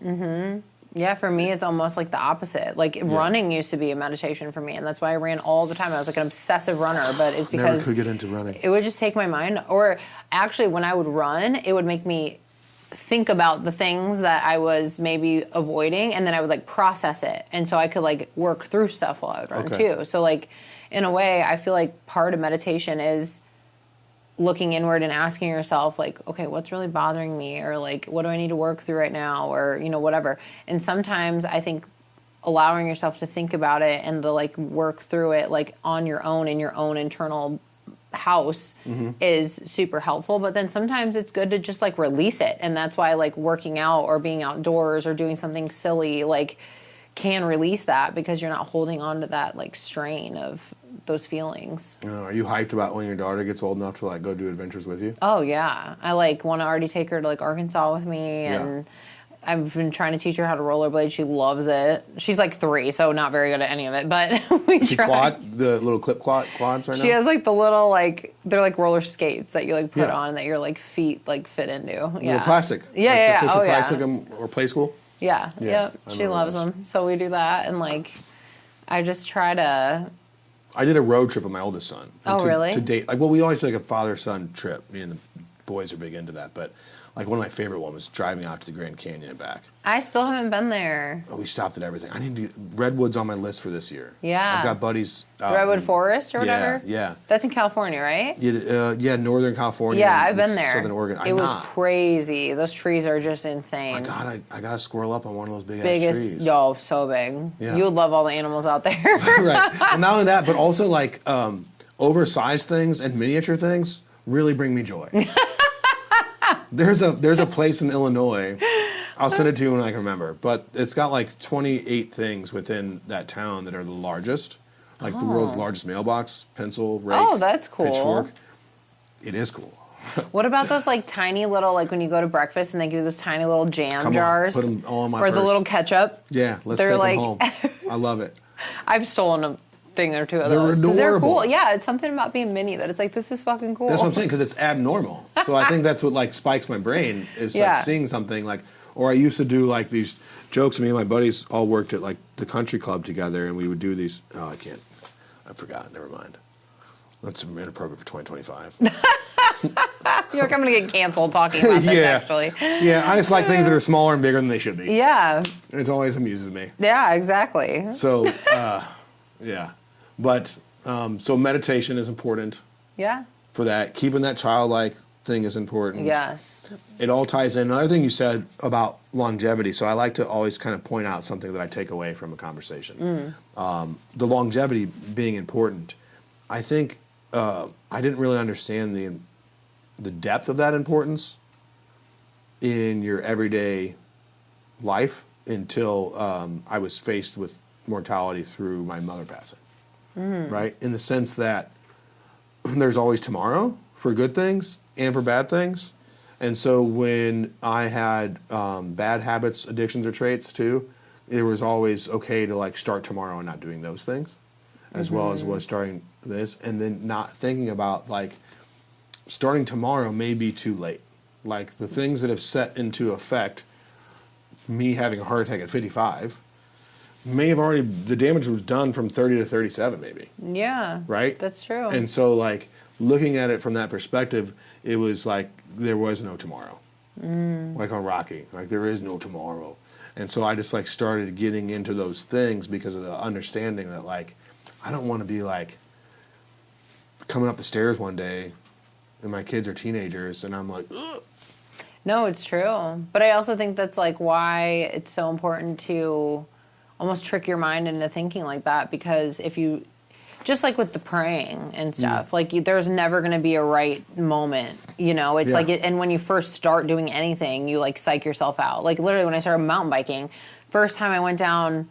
Yeah, for me it's almost like the opposite. Like running used to be a meditation for me and that's why I ran all the time. I was like an obsessive runner, but it's because never could get into running. It would just take my mind or actually when I would run, it would make me think about the things that I was maybe avoiding and then I would like process it and so I could like work through stuff while I would run too. So like in a way I feel like part of meditation is looking inward and asking yourself like, okay, what's really bothering me or like what do I need to work through right now or you know whatever. And sometimes I think allowing yourself to think about it and to like work through it like on your own in your own internal house is super helpful, but then sometimes it's good to just like release it, and that's why like working out or being outdoors or doing something silly like can release that because you're not holding on to that like strain of those feelings. Are you hyped about when your daughter gets old enough to like go do adventures with you? Oh yeah, I like want to already take her to like Arkansas with me and I've been trying to teach her how to rollerblade. She loves it. She's like 3, so not very good at any of it, but we try. Quad, the little clip quads right now? She has like the little like, they're like roller skates that you like put on that your like feet like fit into. Yeah. Little plastic. Yeah, like yeah, the oh yeah. Plastic or play school? Yeah, Yeah, yeah. She loves them. So we do that and like, I just try to. I did a road trip with my oldest son. Oh, really? To date. Like, well, we always do like a father-son trip. Me and the boys are big into that, but like one of my favorite ones was driving out to the Grand Canyon and back. I still haven't been there. Oh, we stopped at everything. I need to do Redwood's on my list for this year. Yeah. I've got buddies. Redwood Forest or whatever? Yeah. That's in California, right? Yeah, Northern California. Yeah, I've been there. Southern Oregon. It was crazy. Those trees are just insane. I got to squirrel up on one of those big ass trees. Yo, so big. Yeah. You would love all the animals out there. Right. And not only that, but also like oversized things and miniature things really bring me joy. There's a place in Illinois. I'll send it to you when I can remember. But it's got like 28 things within that town that are the largest. Like the world's largest mailbox, pencil, rake, that's cool. pitchfork. It is cool. What about those like tiny little, like when you go to breakfast and they give you those tiny little jam Come jars? on, put them all in my Or purse. the little ketchup? Yeah, let's They're take like- them home. I love it. I've stolen a thing or two of They're those. 'Cause They're adorable. cool. Yeah, it's something about being mini that it's like, this is fucking cool. That's what I'm saying, because it's abnormal. So I think that's what like spikes my brain is Yeah. like seeing something like, or I used to do like these jokes. Me and my buddies all worked at like the country club together, and we would do these. Oh, I forgot. Never mind. That's inappropriate for 2025. You're like, I'm going to get canceled talking about this, actually. Yeah, I just like things that are smaller and bigger than they should be. Yeah. It always amuses me. Yeah, exactly. So, yeah. But, so meditation is important Yeah. for that. Keeping that childlike thing is important. Yes. It all ties in. Another thing you said about longevity, so I like to always kind of point out something that I take away from a conversation. The longevity being important. I think I didn't really understand the depth of that importance in your everyday life until I was faced with mortality through my mother passing. Right? In the sense that there's always tomorrow for good things and for bad things. And so when I had bad habits, addictions, or traits too, it was always okay to like start tomorrow and not doing those things, as well as was starting this, and then not thinking about like starting tomorrow may be too late. Like the things that have set into effect, me having a heart attack at 55, may have already, the damage was done from 30 to 37 maybe. Yeah. Right? That's true. And so like looking at it from that perspective, it was like there was no tomorrow. like on Rocky. Like there is no tomorrow. And so I just like started getting into those things because of the understanding that like I don't want to be like coming up the stairs one day and my kids are teenagers and I'm like, ugh. No, it's true. But I also think that's like why it's so important to almost trick your mind into thinking like that, because if you, just like with the praying and stuff, like there's never going to be a right moment, you know? It's like, and when you first start doing anything, you like psych yourself out. Like literally when I started mountain biking, first time I went down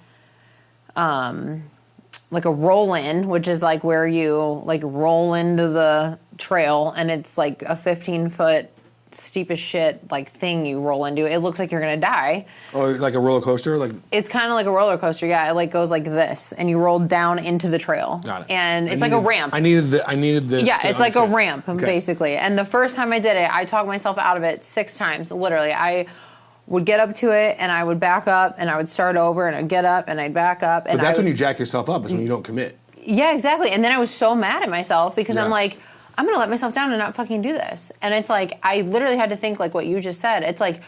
like a roll-in, which is like where you like roll into the trail and it's like a 15-foot steep as shit like thing you roll into. It looks like you're gonna die. Or like a roller coaster? Like it's kind of like a roller coaster, yeah. It like goes like this, and you roll down into the trail. Got it. And it's like a ramp. I needed this. Yeah, it's like a ramp, Okay. basically. And the first time I did it, I talked myself out of it 6 times, literally. I would get up to it, and I would back up, and I would start over, and I'd get up, and I'd back up. And But that's when you jack yourself up, is when you don't commit. Yeah, exactly. And then I was so mad at myself because I'm like, I'm going to let myself down and not fucking do this. And it's like, I literally had to think like what you just said. It's like,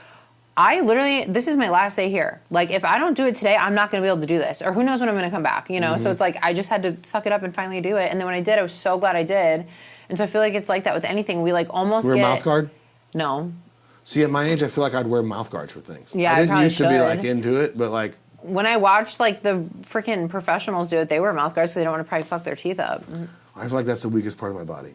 this is my last day here. Like, if I don't do it today, I'm not going to be able to do this. Or who knows when I'm going to come back, you know? So it's like, I just had to suck it up and finally do it. And then when I did, I was so glad I did. And so I feel like it's like that with anything. We like almost Wear a mouth guard? No. See, at my age, I feel like I'd wear mouth guards for things. Yeah, I didn't probably used to be should. like into it, but like... When I watched like the freaking professionals do it, they wear mouth guards so they don't want to probably fuck their teeth up. I feel like that's the weakest part of my body.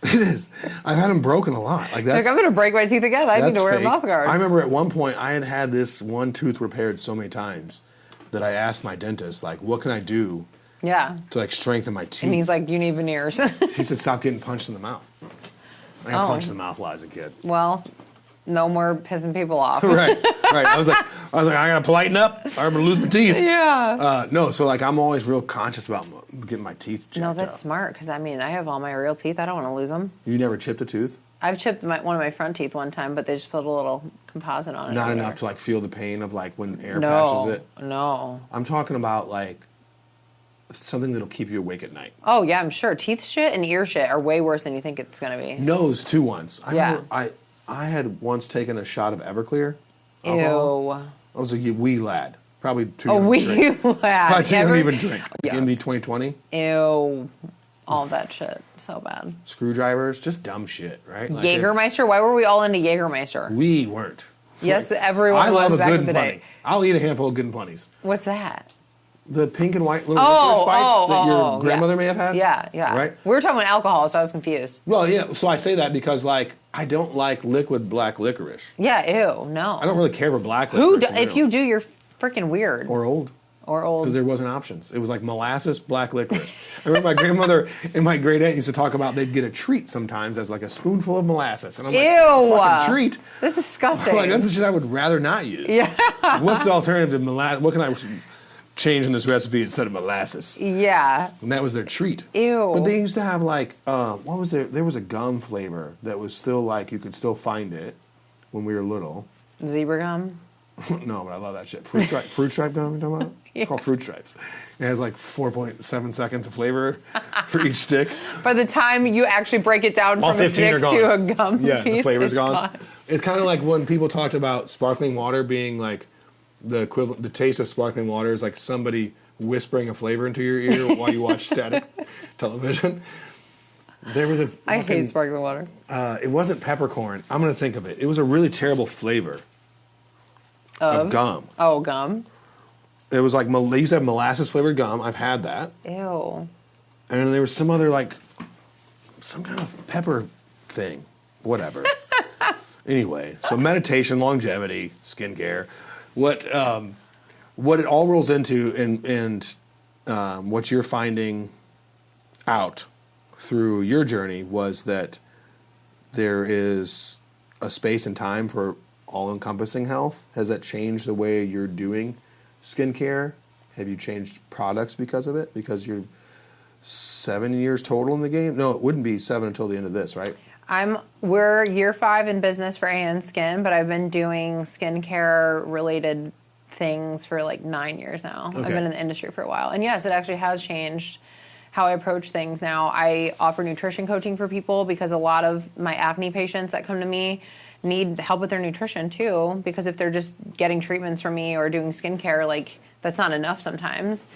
It is. I've had them broken a lot. Like that's. Like I'm gonna break my teeth again. I need to wear fake. a mouth guard. I remember at one point I had this one tooth repaired so many times that I asked my dentist, like, what can I do Yeah. to like strengthen my teeth? And he's like, you need veneers. He said, stop getting punched in the mouth. I got punched in the mouth a lot as a kid. Well, no more pissing people off. Right. I was like, I gotta politen up, or I'm gonna lose my teeth. Yeah. No, so like I'm always real conscious about getting my teeth checked No, that's out. smart, because I mean, I have all my real teeth. I don't want to lose them. You never chipped a tooth? I've chipped one of my front teeth one time, but they just put a little composite on it. Not or enough whatever. to like feel the pain of like when air passes it? No. I'm talking about like something that'll keep you awake at night. Oh, yeah, I'm sure. Teeth shit and ear shit are way worse than you think it's going to be. Nose too once. I Yeah. remember I had once taken a shot of Everclear. Ew. Alcohol. I was a wee lad. Probably too A young to wee drink. lad. Probably too young to even drink. Yeah. MB 2020. Ew. All that shit. So bad. Screwdrivers. Just dumb shit, right? Like Jägermeister? Why were we all into Jägermeister? we weren't. Yes, everyone I was love a back good in the and day. funny. I'll eat a handful of good and funnies. What's that? The pink and white little licorice bites that your grandmother yeah. may have had. Yeah, yeah. Right? We were talking about alcohol, so I was confused. Well, yeah. So I say that because, like, I don't like liquid black licorice. Yeah, ew, no. I don't really care for black Who? licorice. If you do, you're freaking weird. Or old. Or old. Because there wasn't options. It was like molasses, black licorice. I remember my grandmother and my great aunt used to talk about they'd get a treat sometimes as like a spoonful of molasses. And I'm like, Ew. fucking treat? That's disgusting. Like, that's the shit I would rather not use. Yeah. What's the alternative to molasses? What can I change in this recipe instead of molasses? Yeah. And that was their treat. Ew. But they used to have like, what was there? There was a gum flavor that was still like, you could still find it when we were little. Zebra gum? No, but I love that shit. Fruit stripe gum you're talking about? Yeah. It's called Fruit Stripes. It has like 4.7 seconds of flavor for each stick. By the time you actually break it down All from a 15 stick are gone. to a gum Yeah, piece, the flavor's it's gone. It's kind of like when people talked about sparkling water being like the equivalent, the taste of sparkling water is like somebody whispering a flavor into your ear while you watch static television. There was a I hate sparkling water. it wasn't peppercorn. I'm going to think of it. It was a really terrible flavor of gum. Oh, gum? It was like, they used to have molasses flavored gum. I've had that. Ew. And then there was some other like, some kind of pepper thing. Whatever. Anyway, so meditation, longevity, skincare. What it all rolls into and what you're finding out through your journey was that there is a space and time for all-encompassing health. Has that changed the way you're doing skincare? Have you changed products because of it? Because you're 7 years total in the game? No, it wouldn't be 7 until the end of this, right? We're year 5 in business for AN Skin, but I've been doing skincare related things for like 9 years now. Okay. I've been in the industry for a while. And yes, it actually has changed. how I approach things now. I offer nutrition coaching for people because a lot of my acne patients that come to me need help with their nutrition too, because if they're just getting treatments from me or doing skincare, like that's not enough sometimes.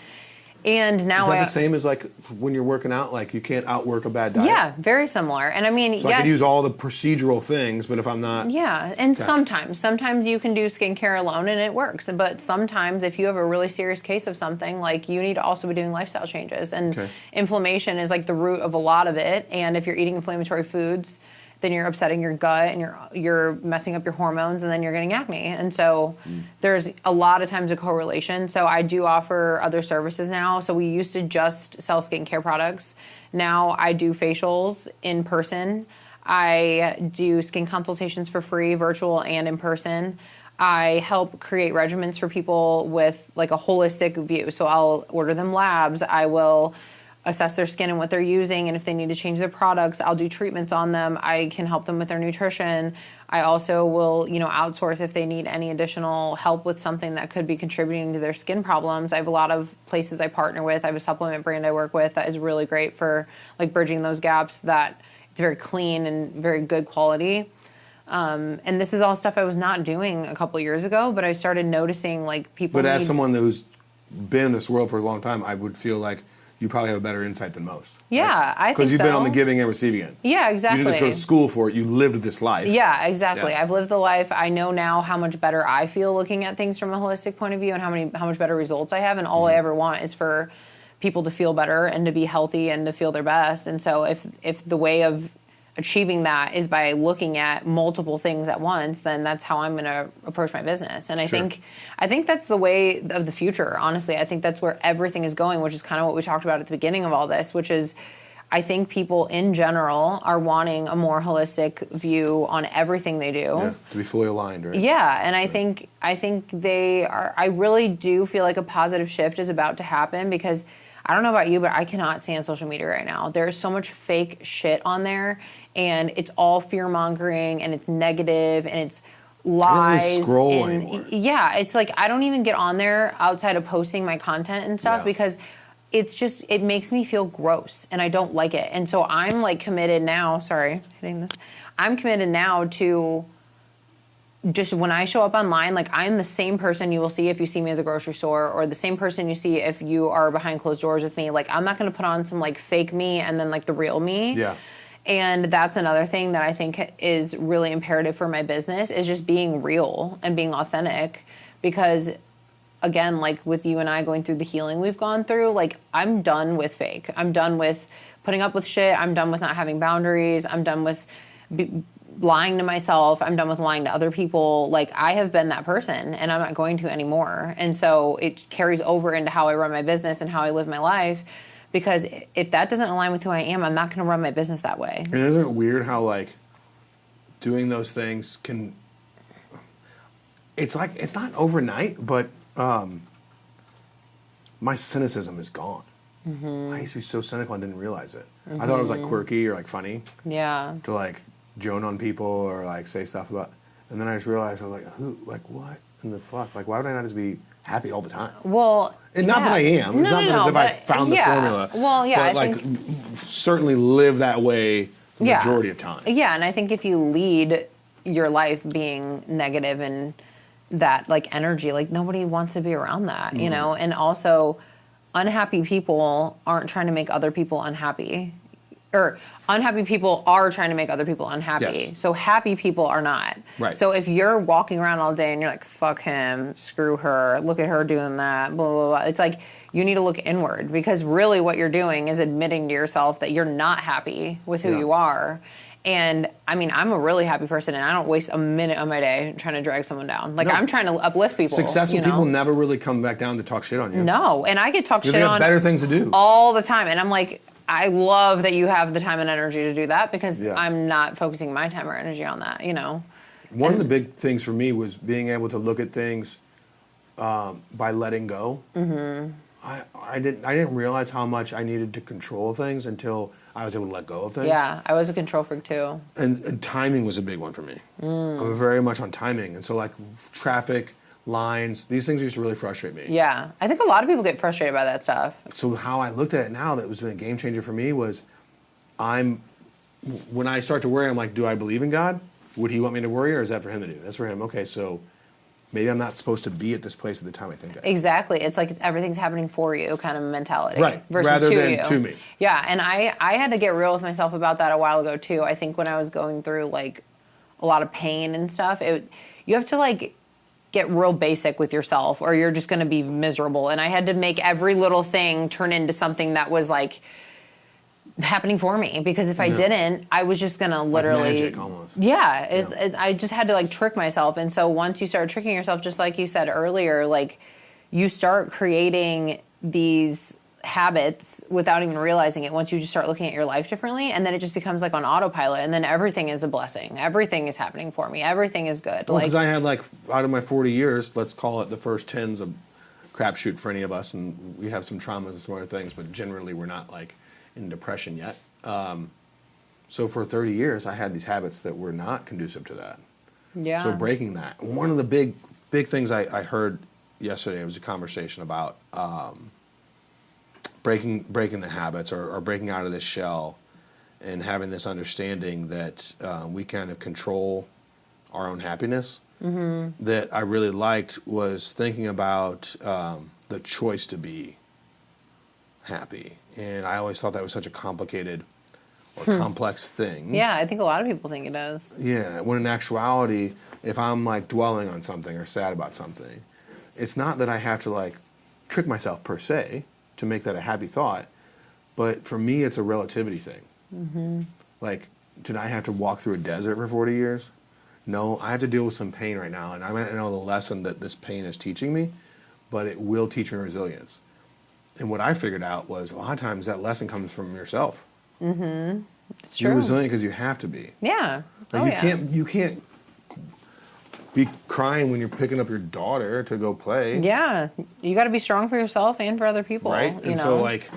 And now is that the same as like when you're working out? Like you can't outwork a bad diet? Yeah, very similar. And I mean, so yes, I could use all the procedural things, but if I'm not... Yeah, and sometimes you can do skincare alone and it works. But sometimes if you have a really serious case of something, like you need to also be doing lifestyle changes. And inflammation is like the root of a lot of it. And if you're eating inflammatory foods, then you're upsetting your gut and you're messing up your hormones, and then you're getting acne. And so there's a lot of times a correlation. So I do offer other services now. So we used to just sell skincare products. Now I do facials in person. I do skin consultations for free, virtual and in person. I help create regimens for people with like a holistic view. So I'll order them labs. I will assess their skin and what they're using, and if they need to change their products, I'll do treatments on them. I can help them with their nutrition. I also will, outsource if they need any additional help with something that could be contributing to their skin problems. I have a lot of places I partner with. I have a supplement brand I work with that is really great for like bridging those gaps, that it's very clean and very good quality. And this is all stuff I was not doing a couple years ago, but I started noticing like people. But as someone who's been in this world for a long time, I would feel like you probably have a better insight than most. Yeah, right? I think so. Because you've been on the giving and receiving end. Yeah, exactly. You didn't just go to school for it. You lived this life. Yeah, exactly. Yeah. I've lived the life. I know now how much better I feel looking at things from a holistic point of view, and how much better results I have. And all I ever want is for people to feel better and to be healthy and to feel their best. And so if the way of achieving that is by looking at multiple things at once, then that's how I'm going to approach my business. And I think that's the way of the future, honestly. I think that's where everything is going, which is kind of what we talked about at the beginning of all this, which is I think people in general are wanting a more holistic view on everything they do. Yeah, to be fully aligned, right? Yeah, and I think they are. I really do feel like a positive shift is about to happen, because I don't know about you, but I cannot stand social media right now. There's so much fake shit on there, and it's all fear-mongering, and it's negative, and it's lies. I don't really scroll anymore. Yeah, it's like I don't even get on there outside of posting my content and stuff, because it makes me feel gross, and I don't like it. And so I'm like committed now, I'm committed now to just when I show up online, like I'm the same person you will see if you see me at the grocery store, or the same person you see if you are behind closed doors with me. Like I'm not going to put on some like fake me and then like the real me. Yeah. And that's another thing that I think is really imperative for my business, is just being real and being authentic. Because again, like with you and I going through the healing we've gone through, like I'm done with fake. I'm done with putting up with shit. I'm done with not having boundaries. I'm done with lying to myself. I'm done with lying to other people. Like I have been that person, and I'm not going to anymore. And so it carries over into how I run my business and how I live my life, because if that doesn't align with who I am, I'm not going to run my business that way. And isn't it weird how like doing those things can, it's like, it's not overnight, but my cynicism is gone. I used to be so cynical, I didn't realize it. I thought it was like quirky or like funny. Yeah. To like joan on people or like say stuff about, and then I just realized I was like, who, like what in the fuck? Like why would I not just be happy all the time? Well, and not that I am. It's not as if I found the formula. Well, yeah, but I like certainly live that way the majority of time. Yeah, and I think if you lead your life being negative and that like energy, like nobody wants to be around that, you know. And also, unhappy people aren't trying to make other people unhappy. Or unhappy people are trying to make other people unhappy. Yes. So happy people are not. Right. So if you're walking around all day and you're like, fuck him, screw her, look at her doing that, blah, blah, blah. It's like you need to look inward, because really what you're doing is admitting to yourself that you're not happy with who you are. And I mean, I'm a really happy person, and I don't waste a minute of my day trying to drag someone down. Like I'm trying to uplift people. Successful people never really come back down to talk shit on you. No, and I get talked shit on. They have better things to do all the time, and I'm like, I love that you have the time and energy to do that, because I'm not focusing my time or energy on that, you know. One of the big things for me was being able to look at things by letting go. I didn't realize how much I needed to control things until I was able to let go of things. Yeah, I was a control freak too. And timing was a big one for me. I'm very much on timing. And so like traffic, lines. These things used to really frustrate me. Yeah. I think a lot of people get frustrated by that stuff. So how I looked at it now that was been a game changer for me was when I start to worry, I'm like, do I believe in God? Would he want me to worry, or is that for him to do? That's for him. Okay, so maybe I'm not supposed to be at this place at the time I think I am. Exactly. It's like everything's happening for you kind of mentality. Right. Versus Rather to than you. to me. Yeah, and I had to get real with myself about that a while ago too. I think when I was going through like a lot of pain and stuff, you have to like get real basic with yourself or you're just going to be miserable. And I had to make every little thing turn into something that was like happening for me, because if I didn't, I was just gonna literally like magic almost. Yeah, it's I just had to like trick myself. And so once you start tricking yourself, just like you said earlier, like you start creating these habits without even realizing it. Once you just start looking at your life differently, and then it just becomes like on autopilot, and then everything is a blessing, everything is happening for me, everything is good. Well, because I had like out of my 40 years, let's call it the first 10's a crapshoot for any of us, and we have some traumas and some other things, but generally we're not like in depression yet. So for 30 years, I had these habits that were not conducive to that. Yeah. So breaking that. One of the big things I heard yesterday was a conversation about breaking the habits or breaking out of this shell and having this understanding that we kind of control our own happiness. Mm-hmm. That I really liked was thinking about the choice to be happy. And I always thought that was such a complicated or complex thing. Yeah, I think a lot of people think it does. Yeah, when in actuality, if I'm like dwelling on something or sad about something, it's not that I have to like trick myself per se to make that a happy thought, but for me, it's a relativity thing. Mm-hmm. Like, did I have to walk through a desert for 40 years? No, I have to deal with some pain right now, and I might not know the lesson that this pain is teaching me, but it will teach me resilience. And what I figured out was a lot of times that lesson comes from yourself. Mm-hmm. It's true. You're resilient because you have to be. Yeah. Like you can't be crying when you're picking up your daughter to go play. Yeah. You got to be strong for yourself and for other people. Right? You And know? so like,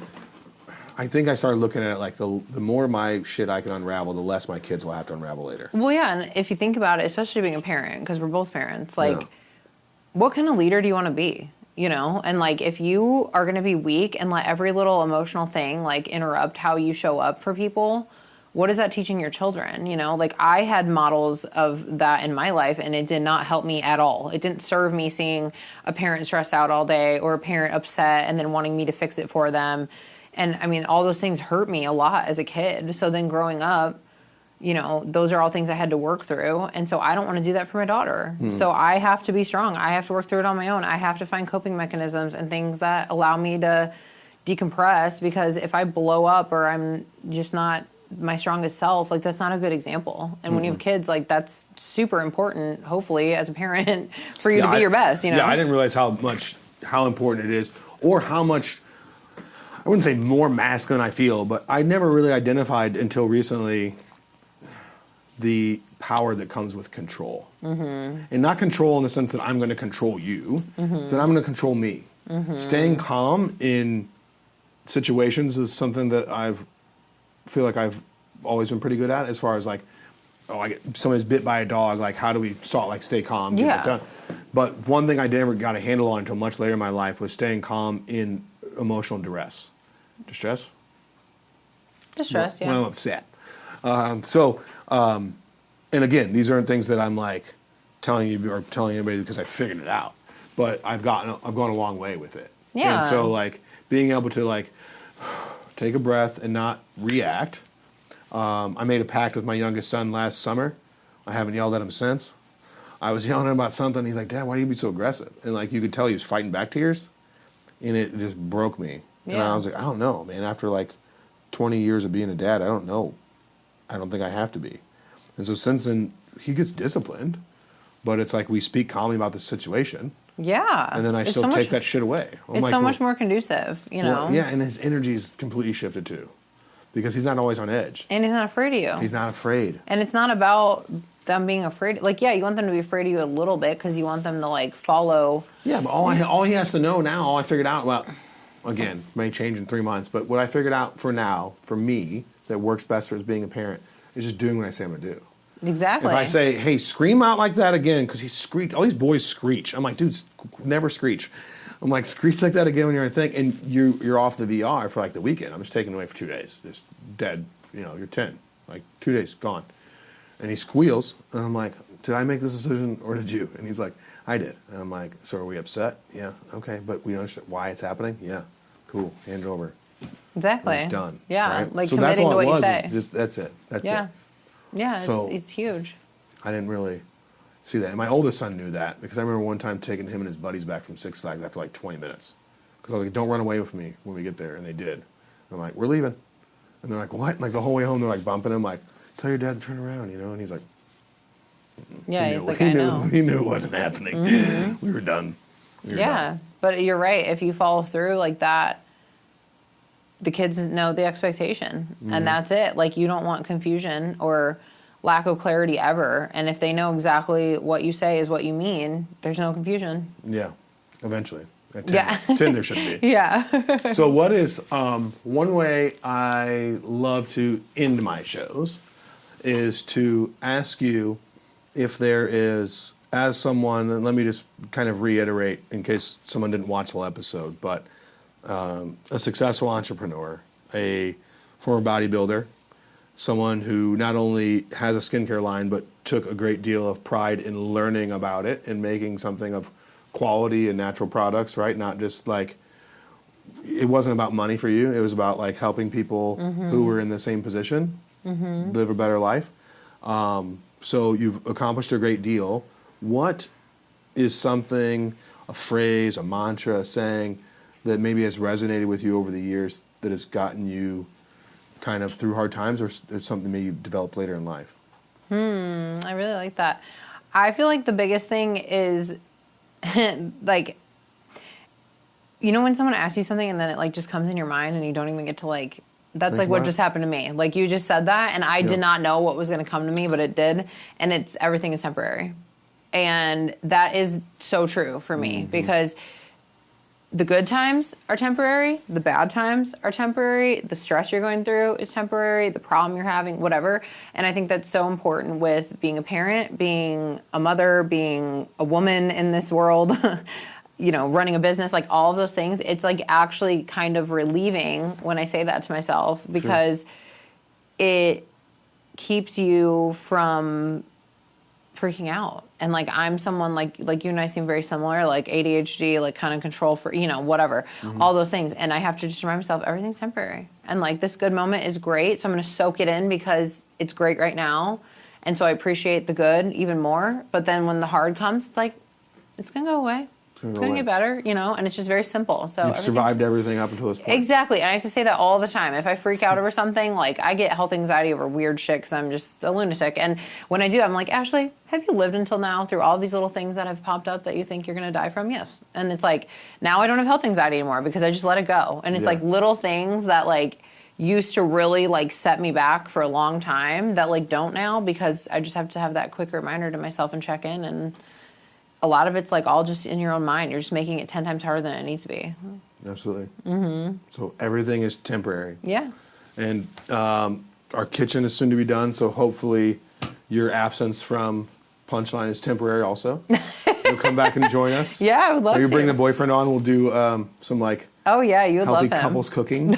I think I started looking at it like the more my shit I can unravel, the less my kids will have to unravel later. Well, yeah. And if you think about it, especially being a parent, because we're both parents, like, Yeah. what kind of leader do you want to be? You know, and like if you are going to be weak and let every little emotional thing like interrupt how you show up for people, what is that teaching your children? You know, like I had models of that in my life and it did not help me at all. It didn't serve me seeing a parent stressed out all day or a parent upset and then wanting me to fix it for them. And I mean, all those things hurt me a lot as a kid. So then growing up, you know, those are all things I had to work through. And so I don't want to do that for my daughter. So I have to be strong. I have to work through it on my own. I have to find coping mechanisms and things that allow me to decompress, because if I blow up or I'm just not my strongest self, like that's not a good example. And when you have kids, like that's super important, hopefully, as a parent, for you to be your best, you know? Yeah, I didn't realize how important it is, or how much, I wouldn't say more masculine I feel, but I never really identified until recently the power that comes with control. Mm-hmm. And not control in the sense that I'm going to control you, that I'm going to control me. Mm-hmm. Staying calm in situations is something that feel like I've always been pretty good at, as far as like, somebody's bit by a dog, like how do we stay calm, get it done. But one thing I never got a handle on until much later in my life was staying calm in emotional distress. Distress, yeah. When I'm upset. And again, these aren't things that I'm like telling you or telling anybody because I figured it out, but I've gone a long way with it. Yeah. And so like being able to like take a breath and not react. I made a pact with my youngest son last summer. I haven't yelled at him since. I was yelling at him about something. He's like, "Dad, why do you be so aggressive?" And like you could tell he was fighting back tears, and it just broke me. Yeah. And I was like, I don't know, man. After like 20 years of being a dad, I don't know. I don't think I have to be. And so since then, he gets disciplined, but it's like we speak calmly about the situation. Yeah. And then I still take that shit away. It's so much more conducive, you know? Yeah, and his energy is completely shifted too, because he's not always on edge. And he's not afraid of you. He's not afraid. And it's not about them being afraid. Like, yeah, you want them to be afraid of you a little bit because you want them to, like, follow. Yeah, but all he has to know now, all I figured out, well, again, may change in 3 months, but what I figured out for now, for me, that works best for us being a parent, is just doing what I say I'm going to do. Exactly. If I say, hey, scream out like that again, because he screeched, all these boys screech. I'm like, dude, never screech. I'm like, screech like that again when you're in a thing, and you're off the VR for like the weekend. I'm just taking it away for 2 days, just dead. You're 10, like 2 days gone. And he squeals, and I'm like, did I make this decision or did you? And he's like, I did. And I'm like, so are we upset? Yeah, okay, but we understand why it's happening? Yeah, cool, hand it over. Exactly. And it's done. Yeah, right? like so committing to what you say. That's it. That's yeah. it. Yeah, So, it's huge. I didn't really see that. And my oldest son knew that because I remember one time taking him and his buddies back from Six Flags after like 20 minutes. Because I was like, don't run away with me when we get there. And they did. I'm like, we're leaving. And they're like, what? And like the whole way home, they're like bumping him, like, tell your dad to turn around, And he's like, yeah, he's like, I know. He knew it wasn't happening. We were done. Yeah, but you're right. If you follow through like that, the kids know the expectation, and that's it. Like, you don't want confusion or lack of clarity ever. And if they know exactly what you say is what you mean, there's no confusion. Yeah, eventually. At 10 there should be. Yeah. So what is one way I love to end my shows is to ask you if there is, as someone, and let me just kind of reiterate in case someone didn't watch the whole episode, but a successful entrepreneur, a former bodybuilder, someone who not only has a skincare line but took a great deal of pride in learning about it and making something of quality and natural products, right? Not just like, it wasn't about money for you. It was about like helping people who were in the same position live a better life. So you've accomplished a great deal. What is something, a phrase, a mantra, a saying that maybe has resonated with you over the years that has gotten you kind of through hard times, or something maybe you developed later in life? I really like that. I feel like the biggest thing is like, when someone asks you something and then it like just comes in your mind and you don't even get to like, that's like what just happened to me. Like, you just said that and I did not know what was going to come to me, but it did. And everything is temporary. And that is so true for me because the good times are temporary, the bad times are temporary, the stress you're going through is temporary, the problem you're having, whatever. And I think that's so important with being a parent, being a mother, being a woman in this world, running a business, like all of those things. It's like actually kind of relieving when I say that to myself because it keeps you from freaking out. And like, I'm someone like you and I seem very similar, like ADHD, like kind of control for, whatever, all those things. And I have to just remind myself, everything's temporary. And like, this good moment is great. So I'm going to soak it in because it's great right now. And so I appreciate the good even more. But then when the hard comes, it's like, it's going to go away. It's going to get better, and it's just very simple. So you've survived everything up until this point. Exactly. And I have to say that all the time. If I freak out over something, like I get health anxiety over weird shit because I'm just a lunatic. And when I do, I'm like, Ashley, have you lived until now through all these little things that have popped up that you think you're going to die from? Yes. And it's like, now I don't have health anxiety anymore because I just let it go. And it's like little things that like used to really like set me back for a long time that like don't now because I just have to have that quick reminder to myself and check in. And a lot of it's like all just in your own mind. You're just making it 10 times harder than it needs to be. Absolutely. So everything is temporary. Yeah. And our kitchen is soon to be done, so hopefully your absence from Punchline is temporary also. You'll come back and join us. Yeah, I would love to. Maybe bring the boyfriend on. We'll do some like you would healthy love him. couples cooking,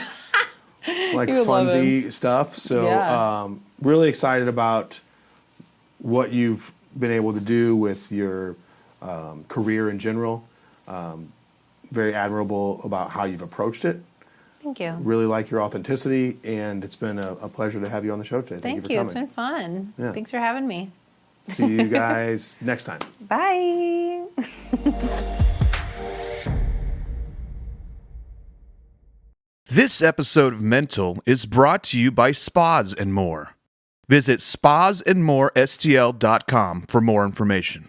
like funsy stuff. So really excited about what you've been able to do with your career in general. Very admirable about how you've approached it. Thank you. Really like your authenticity, and it's been a pleasure to have you on the show today. Thank you for coming. It's been fun. Yeah. Thanks for having me. See you guys next time. Bye. This episode of Mental is brought to you by Spas and More. Visit spasandmorestl.com for more information.